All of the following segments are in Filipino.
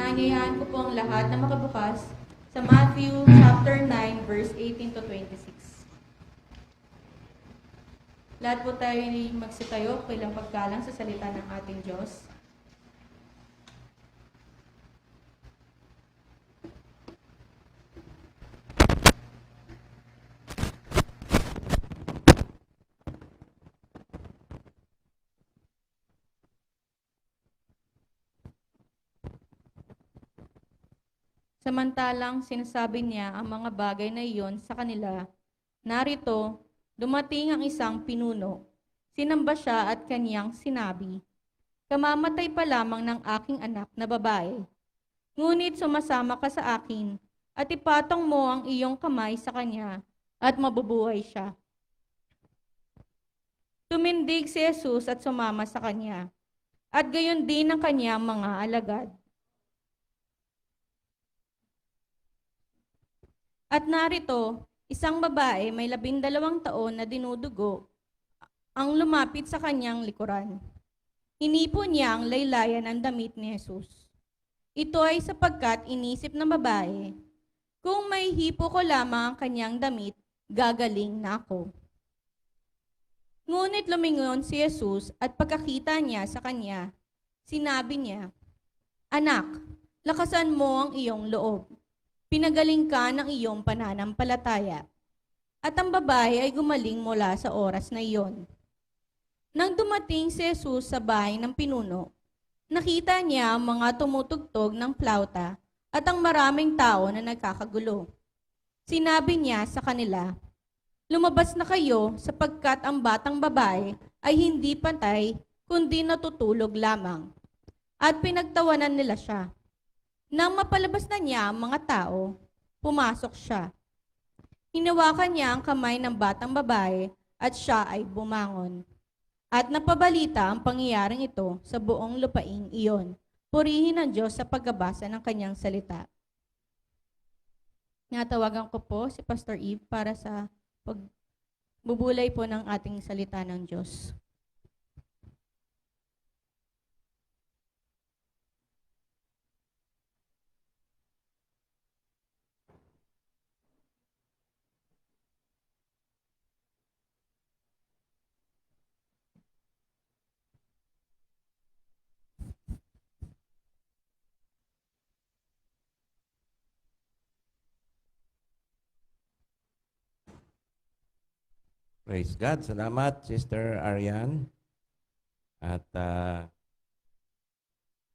Inaanyayahan ko po ang lahat na makabukas sa Matthew chapter 9 verse 18 to 26. Lahat po tayo ay magsitayo bilang paggalang sa salita ng ating Diyos. Samantalang sinasabi niya ang mga bagay na iyon sa kanila, narito, dumating ang isang pinuno. Sinamba siya at kaniyang sinabi, "Kamamatay pa lamang ng aking anak na babae. Ngunit sumasama ka sa akin at ipatong mo ang iyong kamay sa kanya at mabubuhay siya." Tumindig si Jesus at sumama sa kanya, at gayon din ang kanyang mga alagad. At narito, isang babae may 12 taon na dinudugo ang lumapit sa kanyang likuran. Hinipon niya ang laylayan ng damit ni Jesus. Ito ay sapagkat inisip ng babae, kung may hipo ko lamang ang kanyang damit, gagaling na ako. Ngunit lumingon si Jesus at pagkakita niya sa kanya, sinabi niya, "Anak, lakasan mo ang iyong loob. Pinagaling ka ng iyong pananampalataya." At ang babae ay gumaling mula sa oras na iyon. Nang dumating si Jesus sa bahay ng pinuno, nakita niya ang mga tumutugtog ng flauta at ang maraming tao na nagkakagulo. Sinabi niya sa kanila, "Lumabas na kayo sapagkat ang batang babae ay hindi patay kundi natutulog lamang." At pinagtawanan nila siya. Nang mapalabas na niya ang mga tao, pumasok siya. Hinawakan niya ang kamay ng batang babae at siya ay bumangon. At napabalita ang pangyayaring ito sa buong lupaing iyon. Purihin ang Diyos sa pagbabasa ng kanyang salita. Natawagan ko po si Pastor Eve para sa pagbubulay po ng ating salita ng Diyos. Praise God. Salamat, Sister Arian. At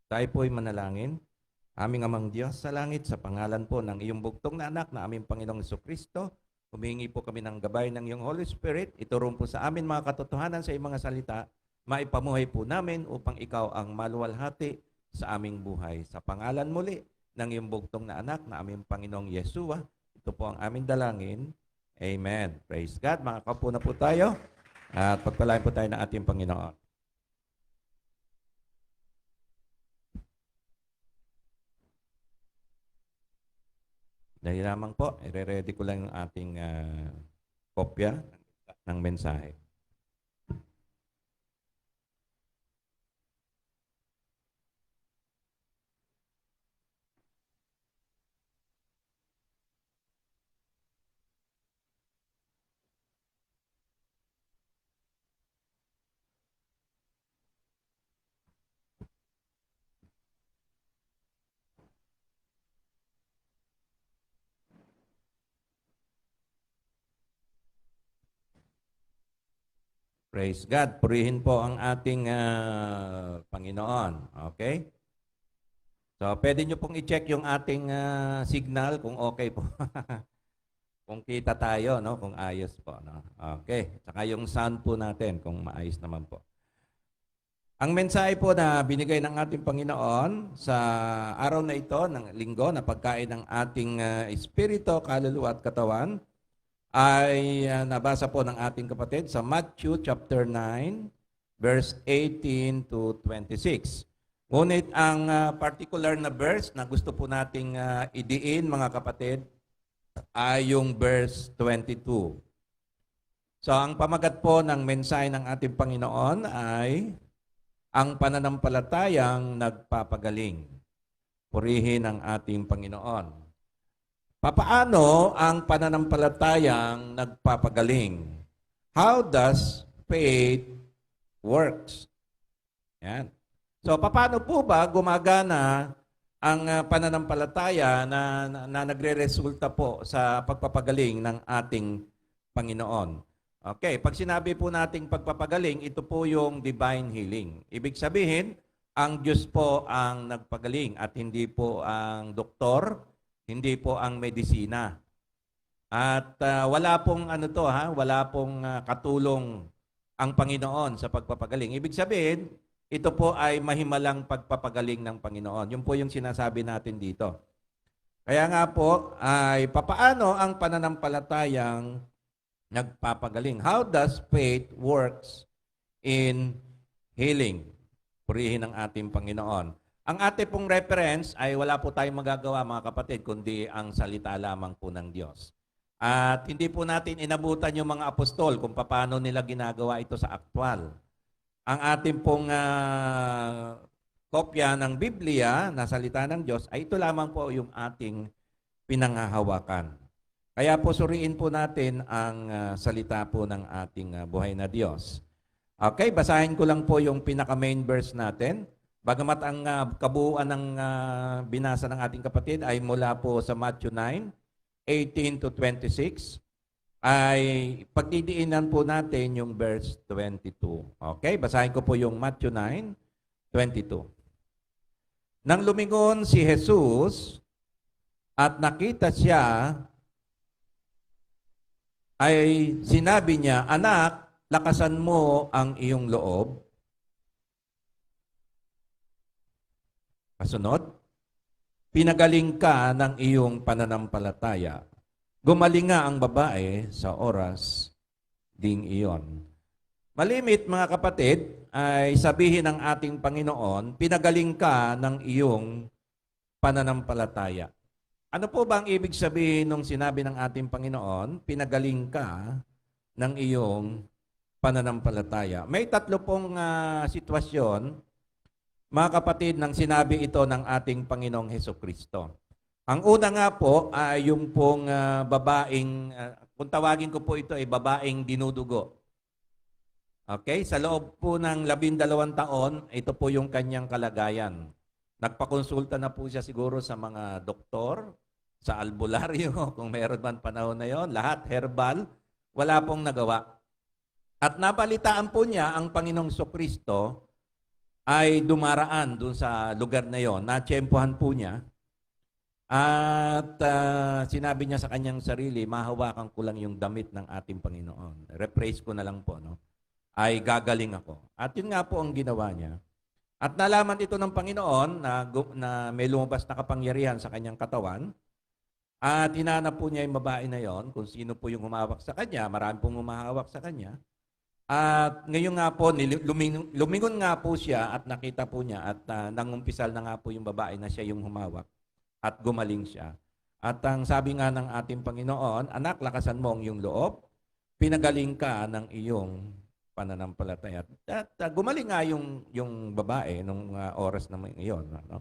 tayo po'y manalangin. Aming Amang Diyos sa langit, sa pangalan po ng iyong bugtong na anak na aming Panginoong Jesucristo, humingi po kami ng gabay ng iyong Holy Spirit. Iturong po sa amin mga katotohanan sa iyong mga salita, maipamuhay po namin upang ikaw ang maluwalhati sa aming buhay. Sa pangalan muli ng iyong bugtong na anak na aming Panginoong Yeshua, ito po ang aming dalangin. Amen. Praise God. Makakaupo na po tayo at pagpalain po tayo ng ating Panginoon. Dahil lamang po, i-ready ko lang yung ating kopya ng mensahe. Praise God. Purihin po ang ating Panginoon. Okay? So, pwede nyo pong i-check yung ating signal kung okay po. Kung kita tayo, no? Kung ayos po. No? Okay. Saka yung sound po natin, kung maayos naman po. Ang mensahe po na binigay ng ating Panginoon sa araw na ito, ng linggo, na pagkain ng ating espiritu, kaluluwa at katawan, ay nabasa po ng ating kapatid sa Matthew chapter 9, verse 18 to 26. Ngunit ang particular na verse na gusto po nating idiin, mga kapatid, ay yung verse 22. So ang pamagat po ng mensahe ng ating Panginoon ay ang pananampalatayang nagpapagaling. Purihin ang ating Panginoon. Papaano ang pananampalatayang nagpapagaling? How does faith works? Yan. So, paano po ba gumagana ang pananampalataya na nagre-resulta po sa pagpapagaling ng ating Panginoon? Okay, pag sinabi po nating pagpapagaling, ito po yung divine healing. Ibig sabihin, ang Diyos po ang nagpagaling at hindi po ang doktor, hindi po ang medisina. At wala pong wala pong katulong ang Panginoon sa pagpapagaling. Ibig sabihin, ito po ay mahimalang pagpapagaling ng Panginoon. Yun po yung sinasabi natin dito. Kaya nga po, ay papaano ang pananampalatayang nagpapagaling? How does faith works in healing? Purihin ang ating Panginoon. Ang ating pong reference ay wala po tayong magagawa mga kapatid, kundi ang salita lamang po ng Diyos. At hindi po natin inabutan yung mga apostol kung paano nila ginagawa ito sa aktwal. Ang ating pong kopya ng Biblia na salita ng Diyos ay ito lamang po yung ating pinanghahawakan. Kaya po suriin po natin ang salita po ng ating buhay na Diyos. Okay, basahin ko lang po yung pinaka-main verse natin. Bagamat ang kabuuan ng binasa ng ating kapatid ay mula po sa Matthew 9:18 to 26, ay pagdidiinan po natin yung verse 22. Okay, basahin ko po yung Matthew 9:22. Nang lumingon si Jesus at nakita siya, ay sinabi niya, "Anak, lakasan mo ang iyong loob." Kasunod, pinagaling ka ng iyong pananampalataya. Gumaling nga ang babae sa oras ding iyon. Malimit mga kapatid, ay sabihin ng ating Panginoon, pinagaling ka ng iyong pananampalataya. Ano po ba ang ibig sabihin nung sinabi ng ating Panginoon, pinagaling ka ng iyong pananampalataya? May tatlo pong sitwasyon, mga kapatid, nang sinabi ito ng ating Panginoong Hesukristo. Ang una nga po ay yung pong babaeng, kung tawagin ko po ito ay babaeng dinudugo. Okay? Sa loob po ng 12 taon, ito po yung kanyang kalagayan. Nagpakonsulta na po siya siguro sa mga doktor, sa albularyo, kung mayroon man panahon na yon, lahat herbal, wala pong nagawa. At nabalitaan po niya ang Panginoong Hesukristo ay dumaraan doon sa lugar na yon, natsyempohan po niya, at sinabi niya sa kanyang sarili, mahawakan ko lang yung damit ng ating Panginoon. Rephrase ko na lang po, no? Ay gagaling ako. At yun nga po ang ginawa niya. At nalaman ito ng Panginoon na may lumabas na kapangyarihan sa kanyang katawan. At hinanap po niya yung babae na yon, kung sino po yung humawak sa kanya. Marami pong humahawak sa kanya. At ngayon nga po, lumingon nga po siya at nakita po niya at nangumpisal na nga po yung babae na siya yung humawak at gumaling siya. At ang sabi nga ng ating Panginoon, "Anak, lakasan mo ang iyong loob, pinagaling ka ng iyong pananampalataya." At gumaling nga yung babae nung oras na iyon. No?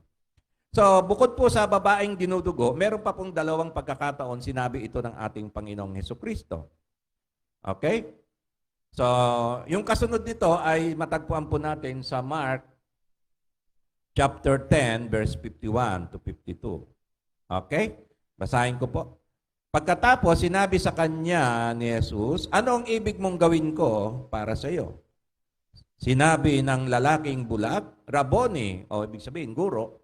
So, bukod po sa babaeng dinudugo, meron pa pong dalawang pagkakataon sinabi ito ng ating Panginoong Hesukristo. Okay? So, yung kasunod nito ay matagpuan po natin sa Mark chapter 10, verse 51 to 52. Okay? Basahin ko po. Pagkatapos, sinabi sa kanya ni Jesus, "Ano ang ibig mong gawin ko para sa iyo?" Sinabi ng lalaking bulag, "Rabboni," o ibig sabihin, guro,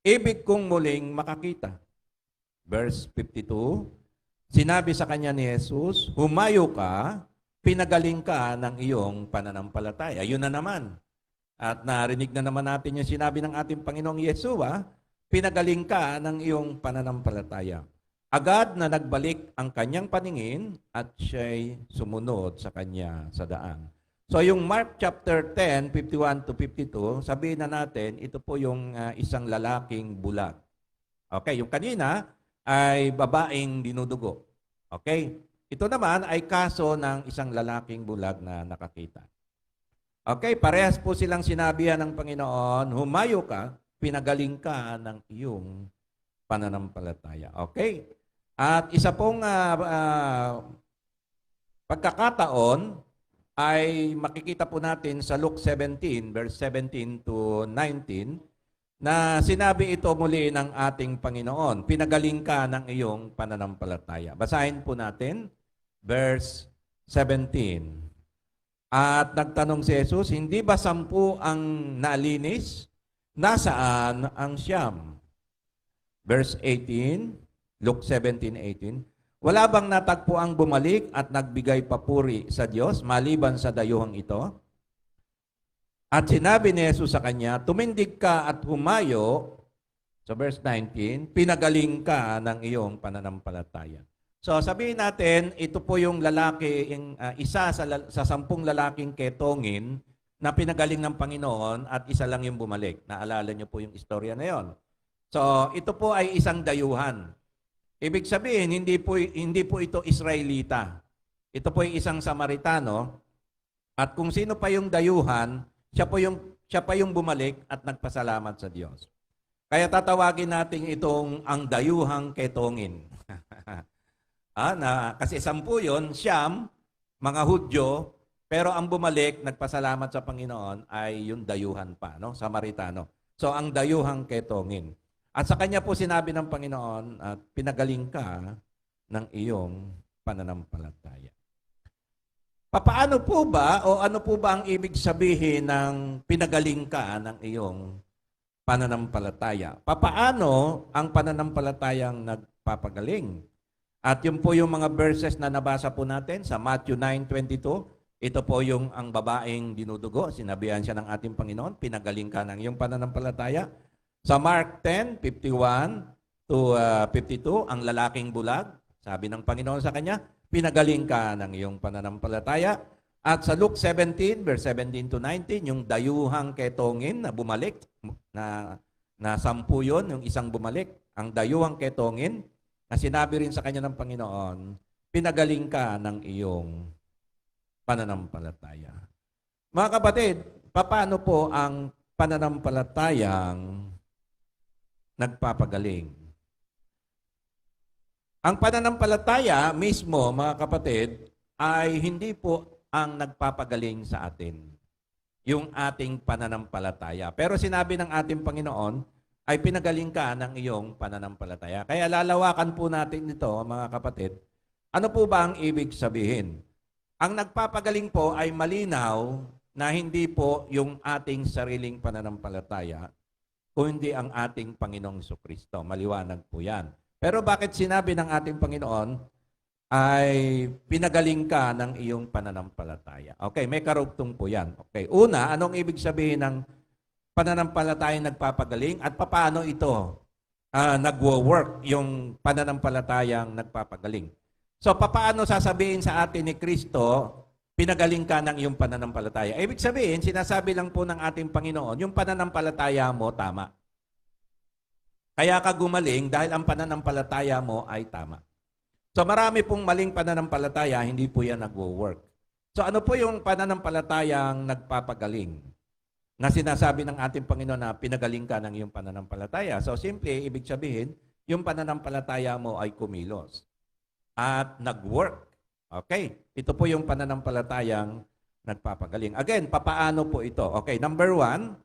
"ibig kong muling makakita." Verse 52, sinabi sa kanya ni Jesus, "Humayo ka, pinagaling ka ng iyong pananampalataya." Yun na naman. At narinig na naman natin yung sinabi ng ating Panginoong Yeshua, pinagaling ka ng iyong pananampalataya. Agad na nagbalik ang kanyang paningin at siya'y sumunod sa kanya sa daan. So yung Mark chapter 10, 51 to 52, sabihin na natin, ito po yung isang lalaking bulag. Okay, yung kanina ay babaeng dinudugo. Okay? Ito naman ay kaso ng isang lalaking bulag na nakakita. Okay, parehas po silang sinabihan ng Panginoon, "Humayo ka, pinagaling ka ng iyong pananampalataya. Okay? At isa pong pagkakataon ay makikita po natin sa Luke 17, verse 17 to 19, na sinabi ito muli ng ating Panginoon, pinagaling ka ng iyong pananampalataya. Basahin po natin, verse 17. At nagtanong si Jesus, hindi ba 10 ang nalinis? Nasaan ang 9? Verse 18, Luke 17:18. Wala bang natagpo ang bumalik at nagbigay papuri sa Diyos maliban sa dayuhang ito? At sinabi ni Jesus sa kanya, tumindig ka at humayo, sa verse 19, pinagaling ka ng iyong pananampalataya. So sabihin natin, ito po yung lalaki, isa sa 10 lalaking ketongin na pinagaling ng Panginoon at isa lang yung bumalik. Naalala niyo po yung istorya na yon. So ito po ay isang dayuhan. Ibig sabihin, hindi po ito Israelita. Ito po ay isang Samaritano. At kung sino pa yung dayuhan, siya pa yung bumalik at nagpasalamat sa Diyos. Kaya tatawagin natin itong ang dayuhang ketongin. Kasi 10 yun, 9, mga Hudyo, pero ang bumalik, nagpasalamat sa Panginoon ay yung dayuhan pa, no? Samaritano. So ang dayuhang ketongin. At sa kanya po sinabi ng Panginoon, at pinagaling ka ng iyong pananampalataya. Papaano po ba o ano po ba ang ibig sabihin ng pinagaling ka ng iyong pananampalataya? Papaano ang pananampalatayang nagpapagaling? At yun po yung mga verses na nabasa po natin sa Matthew 9:22. Ito po yung ang babaeng dinudugo. Sinabihan siya ng ating Panginoon, pinagaling ka ng iyong pananampalataya. Sa Mark 10:51 to 52, ang lalaking bulag, sabi ng Panginoon sa kanya, pinagaling ka ng iyong pananampalataya. At sa Luke 17, verse 17 to 19, yung dayuhang ketongin na bumalik, na 10 yun, yung isang bumalik, ang dayuhang ketongin, na sinabi rin sa kanya ng Panginoon, pinagaling ka ng iyong pananampalataya. Mga kapatid, paano po ang pananampalatayang nagpapagaling? Ang pananampalataya mismo, mga kapatid, ay hindi po ang nagpapagaling sa atin. Yung ating pananampalataya. Pero sinabi ng ating Panginoon, ay pinagaling ka ng iyong pananampalataya. Kaya lalawakan po natin ito, mga kapatid. Ano po ba ang ibig sabihin? Ang nagpapagaling po ay malinaw na hindi po yung ating sariling pananampalataya, kundi ang ating Panginoong Jesucristo. Maliwanag po yan. Pero bakit sinabi ng ating Panginoon ay pinagaling ka ng iyong pananampalataya? Okay, may karugtong po yan. Okay, una, anong ibig sabihin ng pananampalatayang nagpapagaling at paano ito nagwo-work yung pananampalatayang nagpapagaling? So, paano sasabihin sa atin ni Kristo, pinagaling ka ng iyong pananampalataya? Ibig sabihin, sinasabi lang po ng ating Panginoon, yung pananampalataya mo tama. Kaya ka gumaling dahil ang pananampalataya mo ay tama. So marami pong maling pananampalataya, hindi po yan nagwo-work. So ano po yung pananampalatayang nagpapagaling? Na sinasabi ng ating Panginoon na pinagaling ka ng iyong pananampalataya. So simple, ibig sabihin, yung pananampalataya mo ay kumilos. At nag-work. Okay? Ito po yung pananampalatayang nagpapagaling. Again, papaano po ito? Okay, number 1,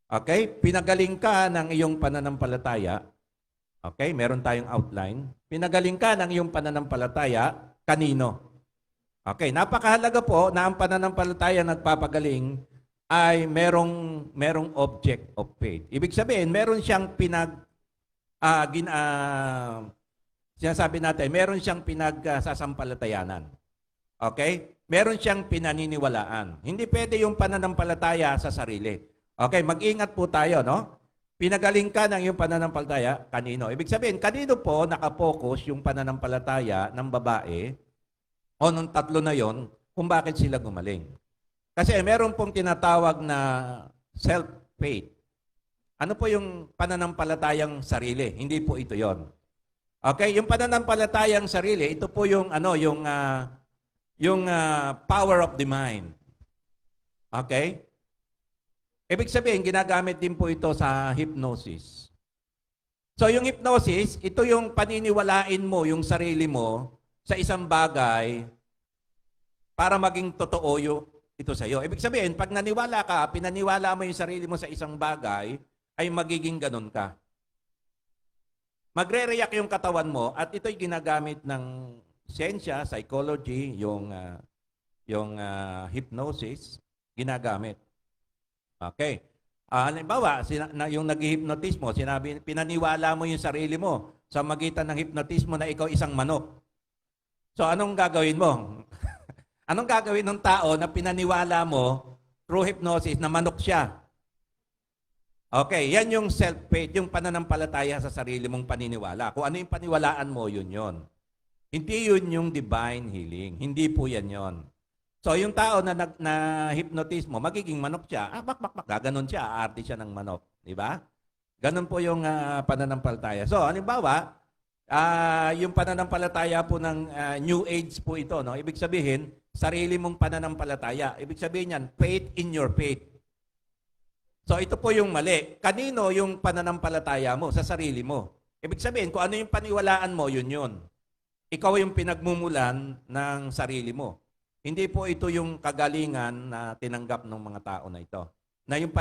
okay, pinagaling ka ng iyong pananampalataya. Okay, meron tayong outline. Pinagaling ka ng iyong pananampalataya, kanino? Okay, napakahalaga po na ang pananampalataya nagpapagaling ay merong object of faith. Ibig sabihin, meron siyang sinasabi natin, meron siyang pinagsasampalatayanan. Okay? Meron siyang pinaniniwalaan. Hindi pwede yung pananampalataya sa sarili. Okay, mag-ingat po tayo, no? Pinagaling ka ng iyong pananampalataya, kanino? Ibig sabihin, kanino po nakapokus yung pananampalataya ng babae o nung 3 na yon kung bakit sila gumaling? Kasi meron pong tinatawag na self-faith. Ano po yung pananampalatayang sarili? Hindi po ito yon. Okay, yung pananampalatayang sarili, ito po yung power of the mind. Okay? Ibig sabihin, ginagamit din po ito sa hypnosis. So yung hypnosis, ito yung paniniwalain mo yung sarili mo sa isang bagay para maging totoo ito sa iyo. Ibig sabihin, pag naniwala ka, pinaniwala mo yung sarili mo sa isang bagay, ay magiging ganun ka. Magre-react yung katawan mo at ito'y ginagamit ng siyensya, psychology, yung hypnosis, ginagamit. Okay. Halimbawa, yung nag-hypnotis mo, pinaniwala mo yung sarili mo sa magitan ng hypnotismo na ikaw isang manok. So anong gagawin mo? Anong gagawin ng tao na pinaniwala mo through hypnosis na manok siya? Okay, yan yung self-faith, yung pananampalataya sa sarili mong paniniwala. Kung ano yung paniwalaan mo, yun yon. Hindi yun yung divine healing. Hindi po yan yon. So, yung tao na hypnotis mo, magiging manok siya. Gaganon siya, aarte siya ng manok. Di ba? Ganon po yung pananampalataya. So, halimbawa, yung pananampalataya po ng New Age po ito. No? Ibig sabihin, sarili mong pananampalataya. Ibig sabihin yan, faith in your faith. So, ito po yung mali. Kanino yung pananampalataya mo? Sa sarili mo. Ibig sabihin, kung ano yung paniwalaan mo, yun yun. Ikaw yung pinagmumulan ng sarili mo. Hindi po ito yung kagalingan na tinanggap ng mga tao na ito. Na yung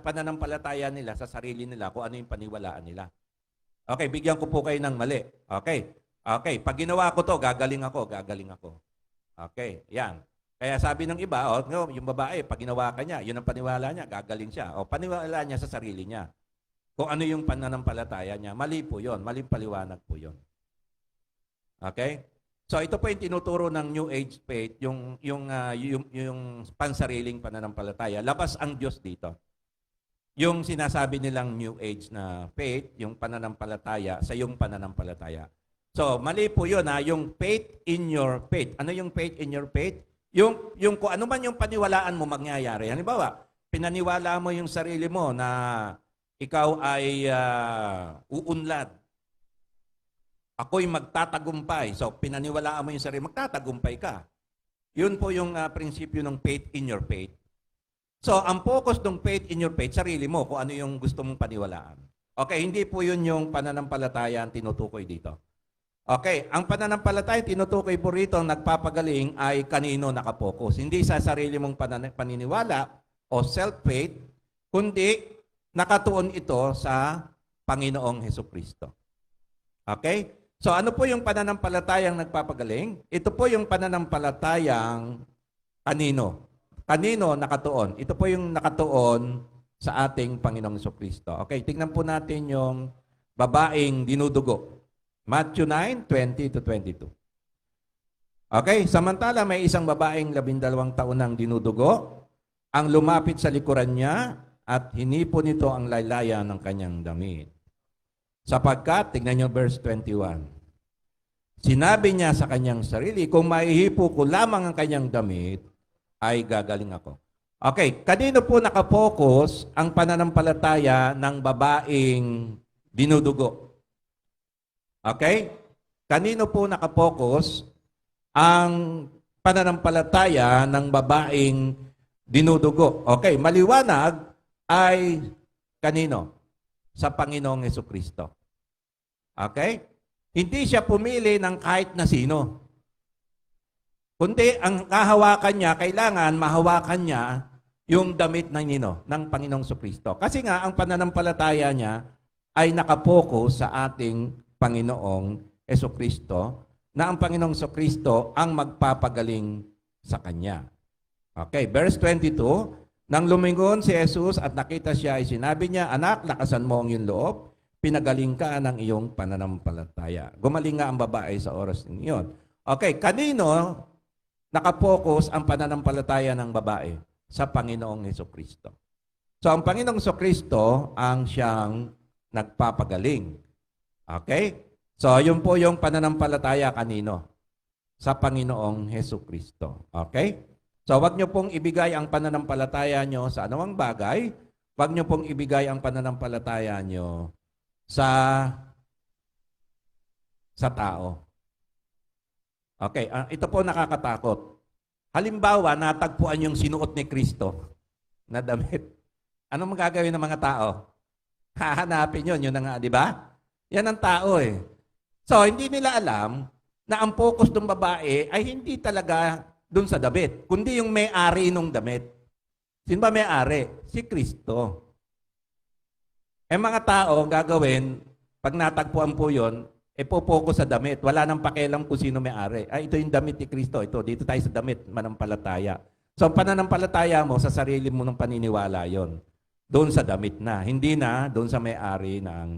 pananampalataya nila sa sarili nila, kung ano yung paniwalaan nila. Okay, bigyan ko po kayo ng mali. Okay. Okay, pag ginawa ko to, gagaling ako. Okay, yan. Kaya sabi ng iba, yung babae, pag ginawa ka niya, yun ang paniwala niya, gagaling siya. O paniwala niya sa sarili niya. Kung ano yung pananampalataya niya, mali po yun. Maling paliwanag po yun. Okay? So ito po yung tinuturo ng New Age faith, yung pansariling pananampalataya. Labas ang Diyos dito. Yung sinasabi nilang New Age na faith, yung pananampalataya sa yung pananampalataya. So mali po yun yung faith in your faith. Ano yung faith in your faith? Yung kung ano man yung paniwalaan mo mangyayari. Halimbawa, pinaniwala mo yung sarili mo na ikaw ay uunlad. Ako'y magtatagumpay. So, pinaniwalaan mo yung sarili, magtatagumpay ka. Yun po yung prinsipyo ng faith in your faith. So, ang focus ng faith in your faith, sarili mo, kung ano yung gusto mong paniwalaan. Okay, hindi po yun yung pananampalataya ang tinutukoy dito. Okay, ang pananampalataya tinutukoy po rito ang nagpapagaling ay kanino nakapokus. Hindi sa sarili mong paniniwala o self-faith, kundi nakatuon ito sa Panginoong Hesukristo. Okay? So ano po yung pananampalatayang nagpapagaling? Ito po yung pananampalatayang kanino? Kanino nakatuon? Ito po yung nakatuon sa ating Panginoong Jesucristo. Okay, tingnan po natin yung babaeng dinudugo. Matthew 9:20-22. Okay, samantala may isang babaeng 12 taon nang dinudugo, ang lumapit sa likuran niya at hinipon nito ang laylayan ng kanyang damit. Sapagkat, tignan nyo verse 21, sinabi niya sa kanyang sarili, kung maihipo ko lamang ang kanyang damit, ay gagaling ako. Okay, kanino po nakapokus ang pananampalataya ng babaeng dinudugo? Okay? Kanino po nakapokus ang pananampalataya ng babaeng dinudugo? Okay, maliwanag ay kanino? Sa Panginoong Hesukristo. Okay? Hindi siya pumili ng kahit na sino. Kundi ang kahawakan niya, kailangan mahawakan niya yung damit ng Panginoong Hesukristo. Kasi nga, ang pananampalataya niya ay nakapokus sa ating Panginoong Hesukristo na ang Panginoong Hesukristo ang magpapagaling sa Kanya. Okay, verse 22, nang lumingon si Jesus at nakita siya ay sinabi niya, anak, lakasan mo ang iyong loob, pinagaling ka ng iyong pananampalataya. Gumaling nga ang babae sa oras ng iyon. Okay, kanino nakapokus ang pananampalataya ng babae? Sa Panginoong Hesukristo. So, ang Panginoong Hesukristo ang siyang nagpapagaling. Okay? So, yun po yung pananampalataya kanino? Sa Panginoong Hesukristo. Okay? So, wag nyo pong ibigay ang pananampalataya nyo sa anumang bagay. Wag nyo pong ibigay ang pananampalataya nyo sa tao. Okay, ito po nakakatakot. Halimbawa, natagpuan yung sinuot ni Kristo na damit. Anong magagawin ng mga tao? Hahanapin yun. Yun na nga, di ba? Yan ang tao eh. So, hindi nila alam na ang focus ng babae ay hindi talaga dun sa damit, kundi yung may-ari ng damit. Sino ba may-ari? Si Kristo. Eh mga tao, ang gagawin, pag natagpuan po yun, po-focus sa damit. Wala nang pakialam kung sino may-ari. Ay, ito yung damit ni Kristo. Ito, dito tayo sa damit, manampalataya. So, ang pananampalataya mo, sa sarili mo ng paniniwala yon. Doon sa damit na. Hindi na doon sa may-ari ng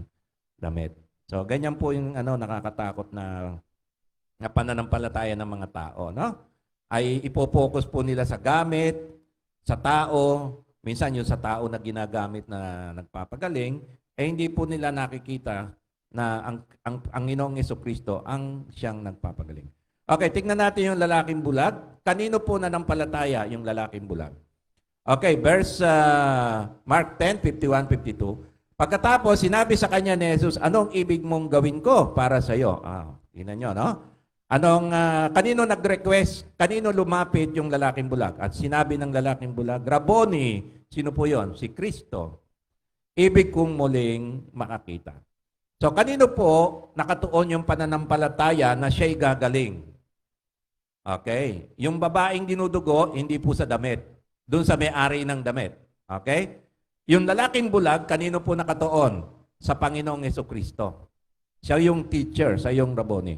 damit. So, ganyan po yung nakakatakot na pananampalataya ng mga tao. No? Ay ipopokus po nila sa gamit, sa tao. Minsan yung sa tao na ginagamit na nagpapagaling, hindi po nila nakikita na ang Ginoong Jesucristo ang siyang nagpapagaling. Okay, tingnan natin yung lalaking bulag. Kanino po nanampalataya yung lalaking bulag? Okay, verse Mark 10, 51, 52. Pagkatapos, sinabi sa kanya ni Jesus, anong ibig mong gawin ko para sa iyo? Tingnan nyo, no? Kanino nag-request? Kanino lumapit yung lalaking bulag? At sinabi ng lalaking bulag, Rabboni, sino po yon? Si Kristo. Ibig kong muling makakita. So, kanino po nakatuon yung pananampalataya na siya'y gagaling? Okay? Yung babaeng dinudugo, hindi po sa damit. Doon sa may-ari ng damit. Okay? Yung lalaking bulag, kanino po nakatuon? Sa Panginoong Jesucristo. Siya yung teacher, siya yung Rabboni.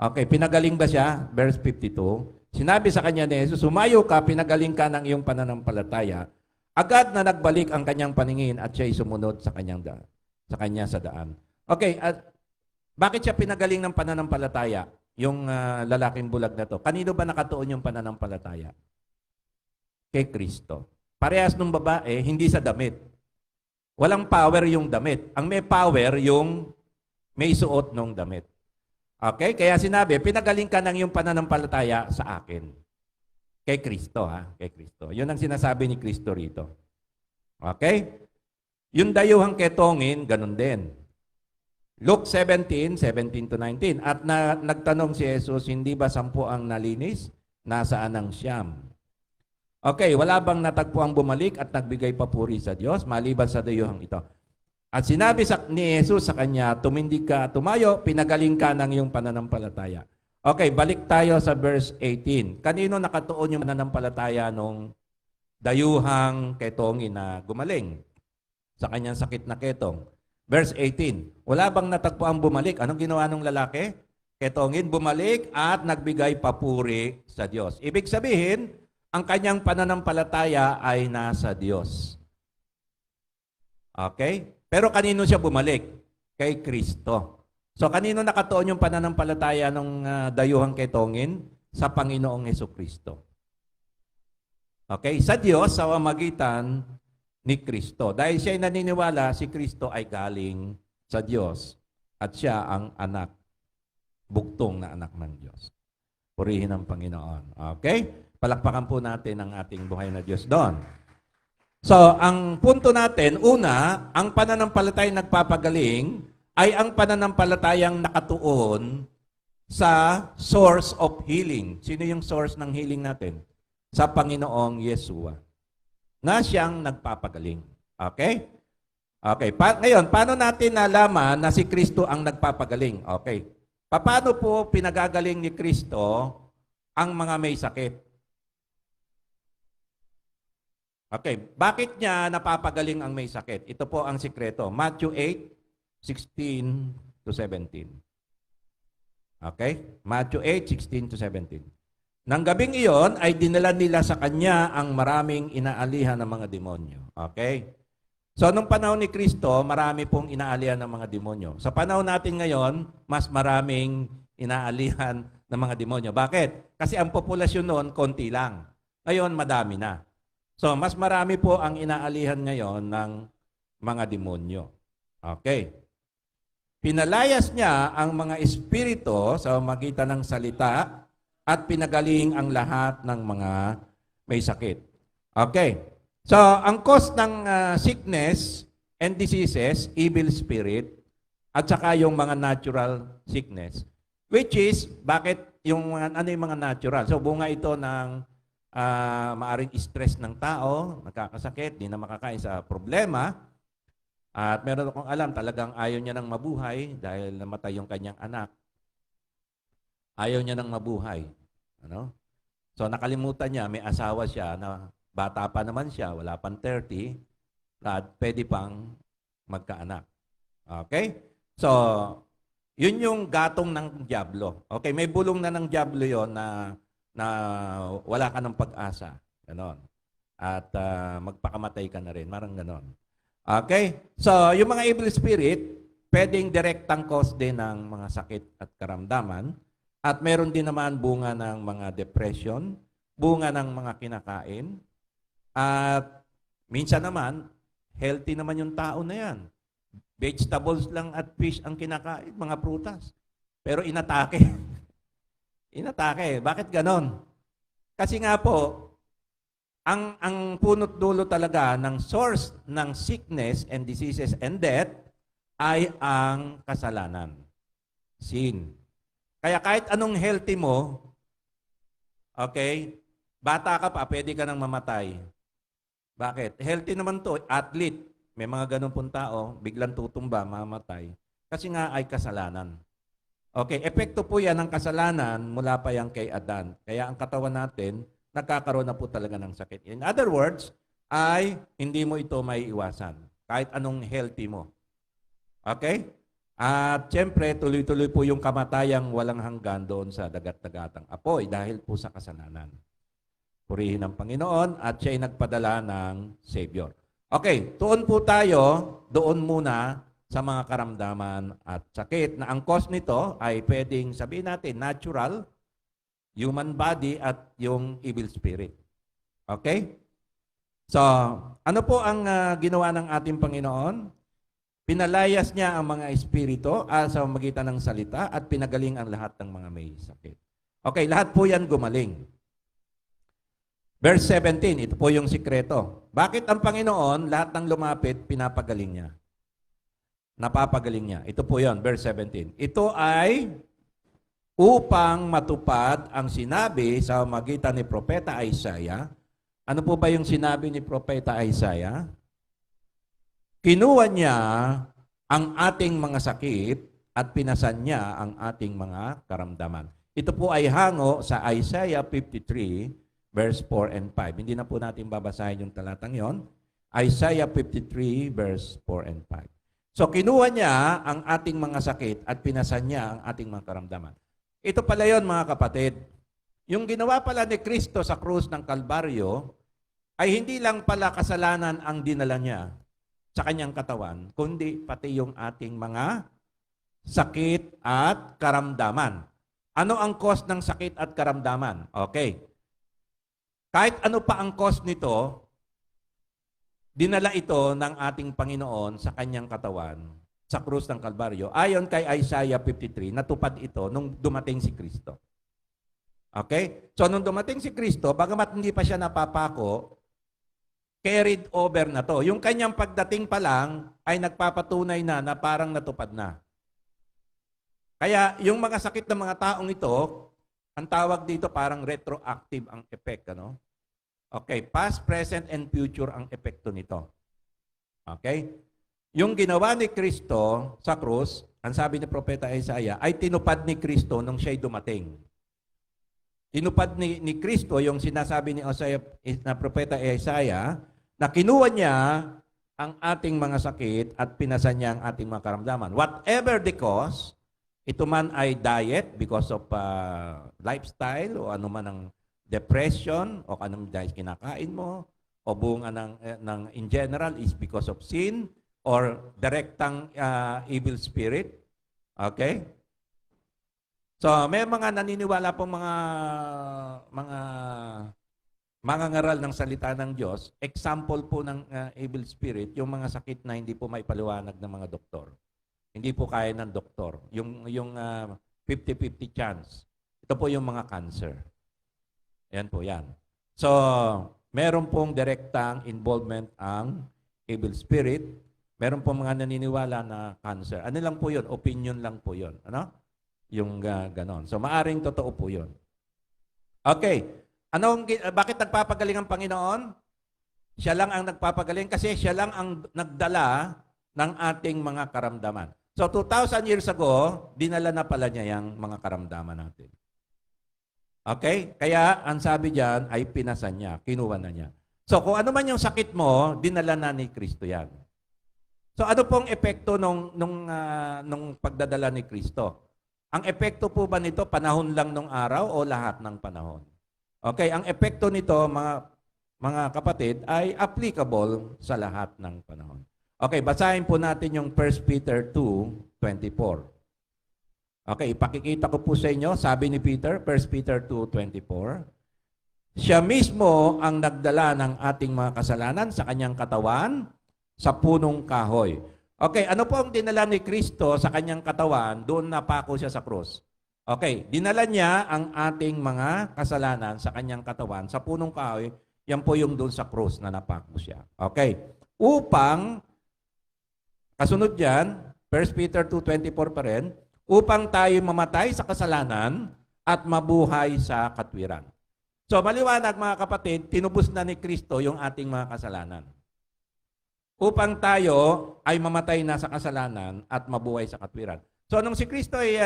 Okay, pinagaling ba siya? Verse 52. Sinabi sa kanya ni Jesus, sumayo ka, pinagaling ka ng iyong pananampalataya. Agad na nagbalik ang kanyang paningin at siya'y sumunod sa kanya sa daan. Okay, bakit siya pinagaling ng pananampalataya? Yung lalaking bulag na to. Kanino ba nakatuon yung pananampalataya? Kay Kristo. Parehas ng babae, hindi sa damit. Walang power yung damit. Ang may power yung may suot ng damit. Okay? Kaya sinabi, pinagaling ka ng iyong pananampalataya sa akin. Kay Kristo, ha? Kay Kristo. Yun ang sinasabi ni Kristo rito. Okay? Yung dayuhang ketongin, ganun din. Luke 17, 17 to 19. At nagtanong si Jesus, hindi ba 10 ang nalinis? Nasaan ang 9? Okay, wala bang natagpuang bumalik at nagbigay papuri sa Diyos maliban sa dayuhang ito? At sinabi ni Jesus sa kanya, tumindig ka, tumayo, pinagaling ka ng iyong pananampalataya. Okay, balik tayo sa verse 18. Kanino nakatuon yung pananampalataya nung dayuhang ketongin na gumaling sa kanyang sakit na ketong? Verse 18. Wala bang natagpuang bumalik? Anong ginawa ng lalaki? Ketongin, bumalik at nagbigay papuri sa Diyos. Ibig sabihin, ang kanyang pananampalataya ay nasa Diyos. Okay? Pero kanino siya bumalik? Kay Kristo. So kanino nakatuon yung pananampalataya ng dayuhang ketongin? Sa Panginoong Jesucristo. Okay? Sa Diyos, sa pamamagitan ni Kristo. Dahil siya ay naniniwala, si Kristo ay galing sa Diyos. At siya ang anak, bugtong na anak ng Diyos. Purihin ang Panginoon. Okay? Palakpakan po natin ang ating buhay na Diyos doon. So, ang punto natin, una, ang pananampalatayang nagpapagaling ay ang pananampalatayang nakatuon sa source of healing. Sino yung source ng healing natin? Sa Panginoong Yeshua. Na siyang nagpapagaling. Okay? Okay. Ngayon, paano natin nalaman na si Kristo ang nagpapagaling? Okay. Paano po pinagagaling ni Kristo ang mga may sakit? Okay, bakit niya napapagaling ang may sakit? Ito po ang sikreto. Matthew 8, 16 to 17. Okay? Matthew 8, 16 to 17. Nang gabing iyon ay dinala nila sa kanya ang maraming inaalihan ng mga demonyo. Okay? So, nung panahon ni Kristo, marami pong inaalihan ng mga demonyo. Sa panahon natin ngayon, mas maraming inaalihan ng mga demonyo. Bakit? Kasi ang populasyon noon, konti lang. Ngayon, madami na. So, mas marami po ang inaalihan ngayon ng mga demonyo. Okay. Pinalayas niya ang mga espiritu sa magitan ng salita at pinagaling ang lahat ng mga may sakit. Okay. So, ang cause ng sickness and diseases, evil spirit, at saka yung mga natural sickness. Which is, bakit yung ano yung mga natural? So, bunga ito ng maaring stress ng tao, nagkakasakit, di na makakain sa problema. At meron akong alam, talagang ayaw niya nang mabuhay dahil namatay yung kanyang anak. Ayaw niya nang mabuhay. Ano? So nakalimutan niya, may asawa siya na bata pa naman siya, wala pang 30, at pwede pang magkaanak. Okay? So, yun yung gatong ng dyablo. Okay, may bulong na ng dyablo yon na wala ka ng pag-asa. Ganon. At magpakamatay ka na rin. Marang ganon. Okay? So, yung mga evil spirit, pwedeng direktang cause din ng mga sakit at karamdaman. At meron din naman bunga ng mga depression, bunga ng mga kinakain. At minsan naman, healthy naman yung tao na yan. Vegetables lang at fish ang kinakain, mga prutas. Pero inatake. Inatake. Bakit ganon? Kasi nga po, ang punot dulo talaga ng source ng sickness and diseases and death ay ang kasalanan. Sin. Kaya kahit anong healthy mo, okay, bata ka pa, pwede ka nang mamatay. Bakit? Healthy naman to, athlete. May mga ganun pong tao, biglang tutumba, mamatay. Kasi nga ay kasalanan. Okay, epekto po yan ng kasalanan mula pa yan kay Adan. Kaya ang katawan natin, nagkakaroon na po talaga ng sakit. In other words, ay hindi mo ito may iwasan. Kahit anong healthy mo. Okay? At siyempre, tuloy-tuloy po yung kamatayang walang hanggan doon sa dagat-dagatang apoy dahil po sa kasalanan. Purihin ang Panginoon at siya ay nagpadala ng Savior. Okay, tuon po tayo doon muna sa mga karamdaman at sakit na ang cause nito ay pwedeng sabihin natin natural, human body at yung evil spirit. Okay? So, ano po ang ginawa ng ating Panginoon? Pinalayas niya ang mga espiritu sa magitan ng salita at pinagaling ang lahat ng mga may sakit. Okay, lahat po yan gumaling. Verse 17, ito po yung sikreto. Bakit ang Panginoon, lahat ng lumapit, pinapagaling niya? Napapagaling niya. Ito po yon, verse 17. Ito ay upang matupad ang sinabi sa magitan ni Propeta Isaiah. Ano po ba yung sinabi ni Propeta Isaiah? Kinuha niya ang ating mga sakit at pinasan niya ang ating mga karamdaman. Ito po ay hango sa Isaiah 53, verse 4 and 5. Hindi na po natin babasahin yung talatang yon. Isaiah 53, verse 4 and 5. So, kinuha niya ang ating mga sakit at pinasan niya ang ating mga karamdaman. Ito pala yon, mga kapatid. Yung ginawa pala ni Kristo sa krus ng Kalbaryo ay hindi lang pala kasalanan ang dinala niya sa kanyang katawan, kundi pati yung ating mga sakit at karamdaman. Ano ang cause ng sakit at karamdaman? Okay. Kahit ano pa ang cause nito, dinala ito ng ating Panginoon sa kanyang katawan, sa krus ng Kalbaryo. Ayon kay Isaiah 53, natupad ito nung dumating si Kristo. Okay? So, nung dumating si Kristo, bagamat hindi pa siya napapako, carried over na to. Yung kanyang pagdating pa lang ay nagpapatunay na parang natupad na. Kaya yung mga sakit ng mga taong ito, ang tawag dito parang retroactive ang effect. Ano? Okay, past, present, and future ang epekto nito. Okay? Yung ginawa ni Kristo sa krus, ang sabi ni Propeta Isaiah, ay tinupad ni Kristo nung siya'y dumating. Tinupad ni Kristo yung sinasabi ni na Propeta Isaiah na kinuha niya ang ating mga sakit at pinasan niya ang ating mga karamdaman. Whatever the cause, ito man ay diet because of lifestyle o ano man ang depression o anong dahil kinakain mo o bunga ng in general is because of sin or direktang evil spirit. Okay? So, may mga naniniwala pong mga ngaral ng salita ng Diyos. Example po ng evil spirit, yung mga sakit na hindi po maipaliwanag ng mga doktor. Hindi po kaya ng doktor. Yung 50-50 chance. Ito po yung mga cancer. Yan po yan. So, meron pong direktang involvement ang evil spirit. Meron pong mga naniniwala na cancer. Ano lang po yun? Opinion lang po yun. Ano? Yung ganon. So, maaring totoo po yun. Okay. Bakit nagpapagaling ang Panginoon? Siya lang ang nagpapagaling kasi siya lang ang nagdala ng ating mga karamdaman. So 2,000 years ago, dinala na pala niya yung mga karamdaman natin. Okay? Kaya ang sabi diyan ay pinasan niya, kinuha na niya. So kung ano man yung sakit mo, dinala na ni Kristo yan. So ano pong epekto nung pagdadala ni Kristo? Ang epekto po ba nito panahon lang ng araw o lahat ng panahon? Okay, ang epekto nito mga kapatid ay applicable sa lahat ng panahon. Okay, basahin po natin yung 1 Peter 2:24. Okay, ipakikita ko po sa inyo, sabi ni Peter, 1 Peter 2:24. Siya mismo ang nagdala ng ating mga kasalanan sa kanyang katawan sa punong kahoy. Okay, ano po ang dinala ni Kristo sa kanyang katawan? Doon napako siya sa krus. Okay, dinala niya ang ating mga kasalanan sa kanyang katawan sa punong kahoy. Yan po yung doon sa krus na napako siya. Okay, upang, kasunod dyan, 1 Peter 2:24 pa rin, upang tayo mamatay sa kasalanan at mabuhay sa katwiran. So maliwanag mga kapatid, tinubos na ni Kristo yung ating mga kasalanan. Upang tayo ay mamatay na sa kasalanan at mabuhay sa katwiran. So nung si Kristo ay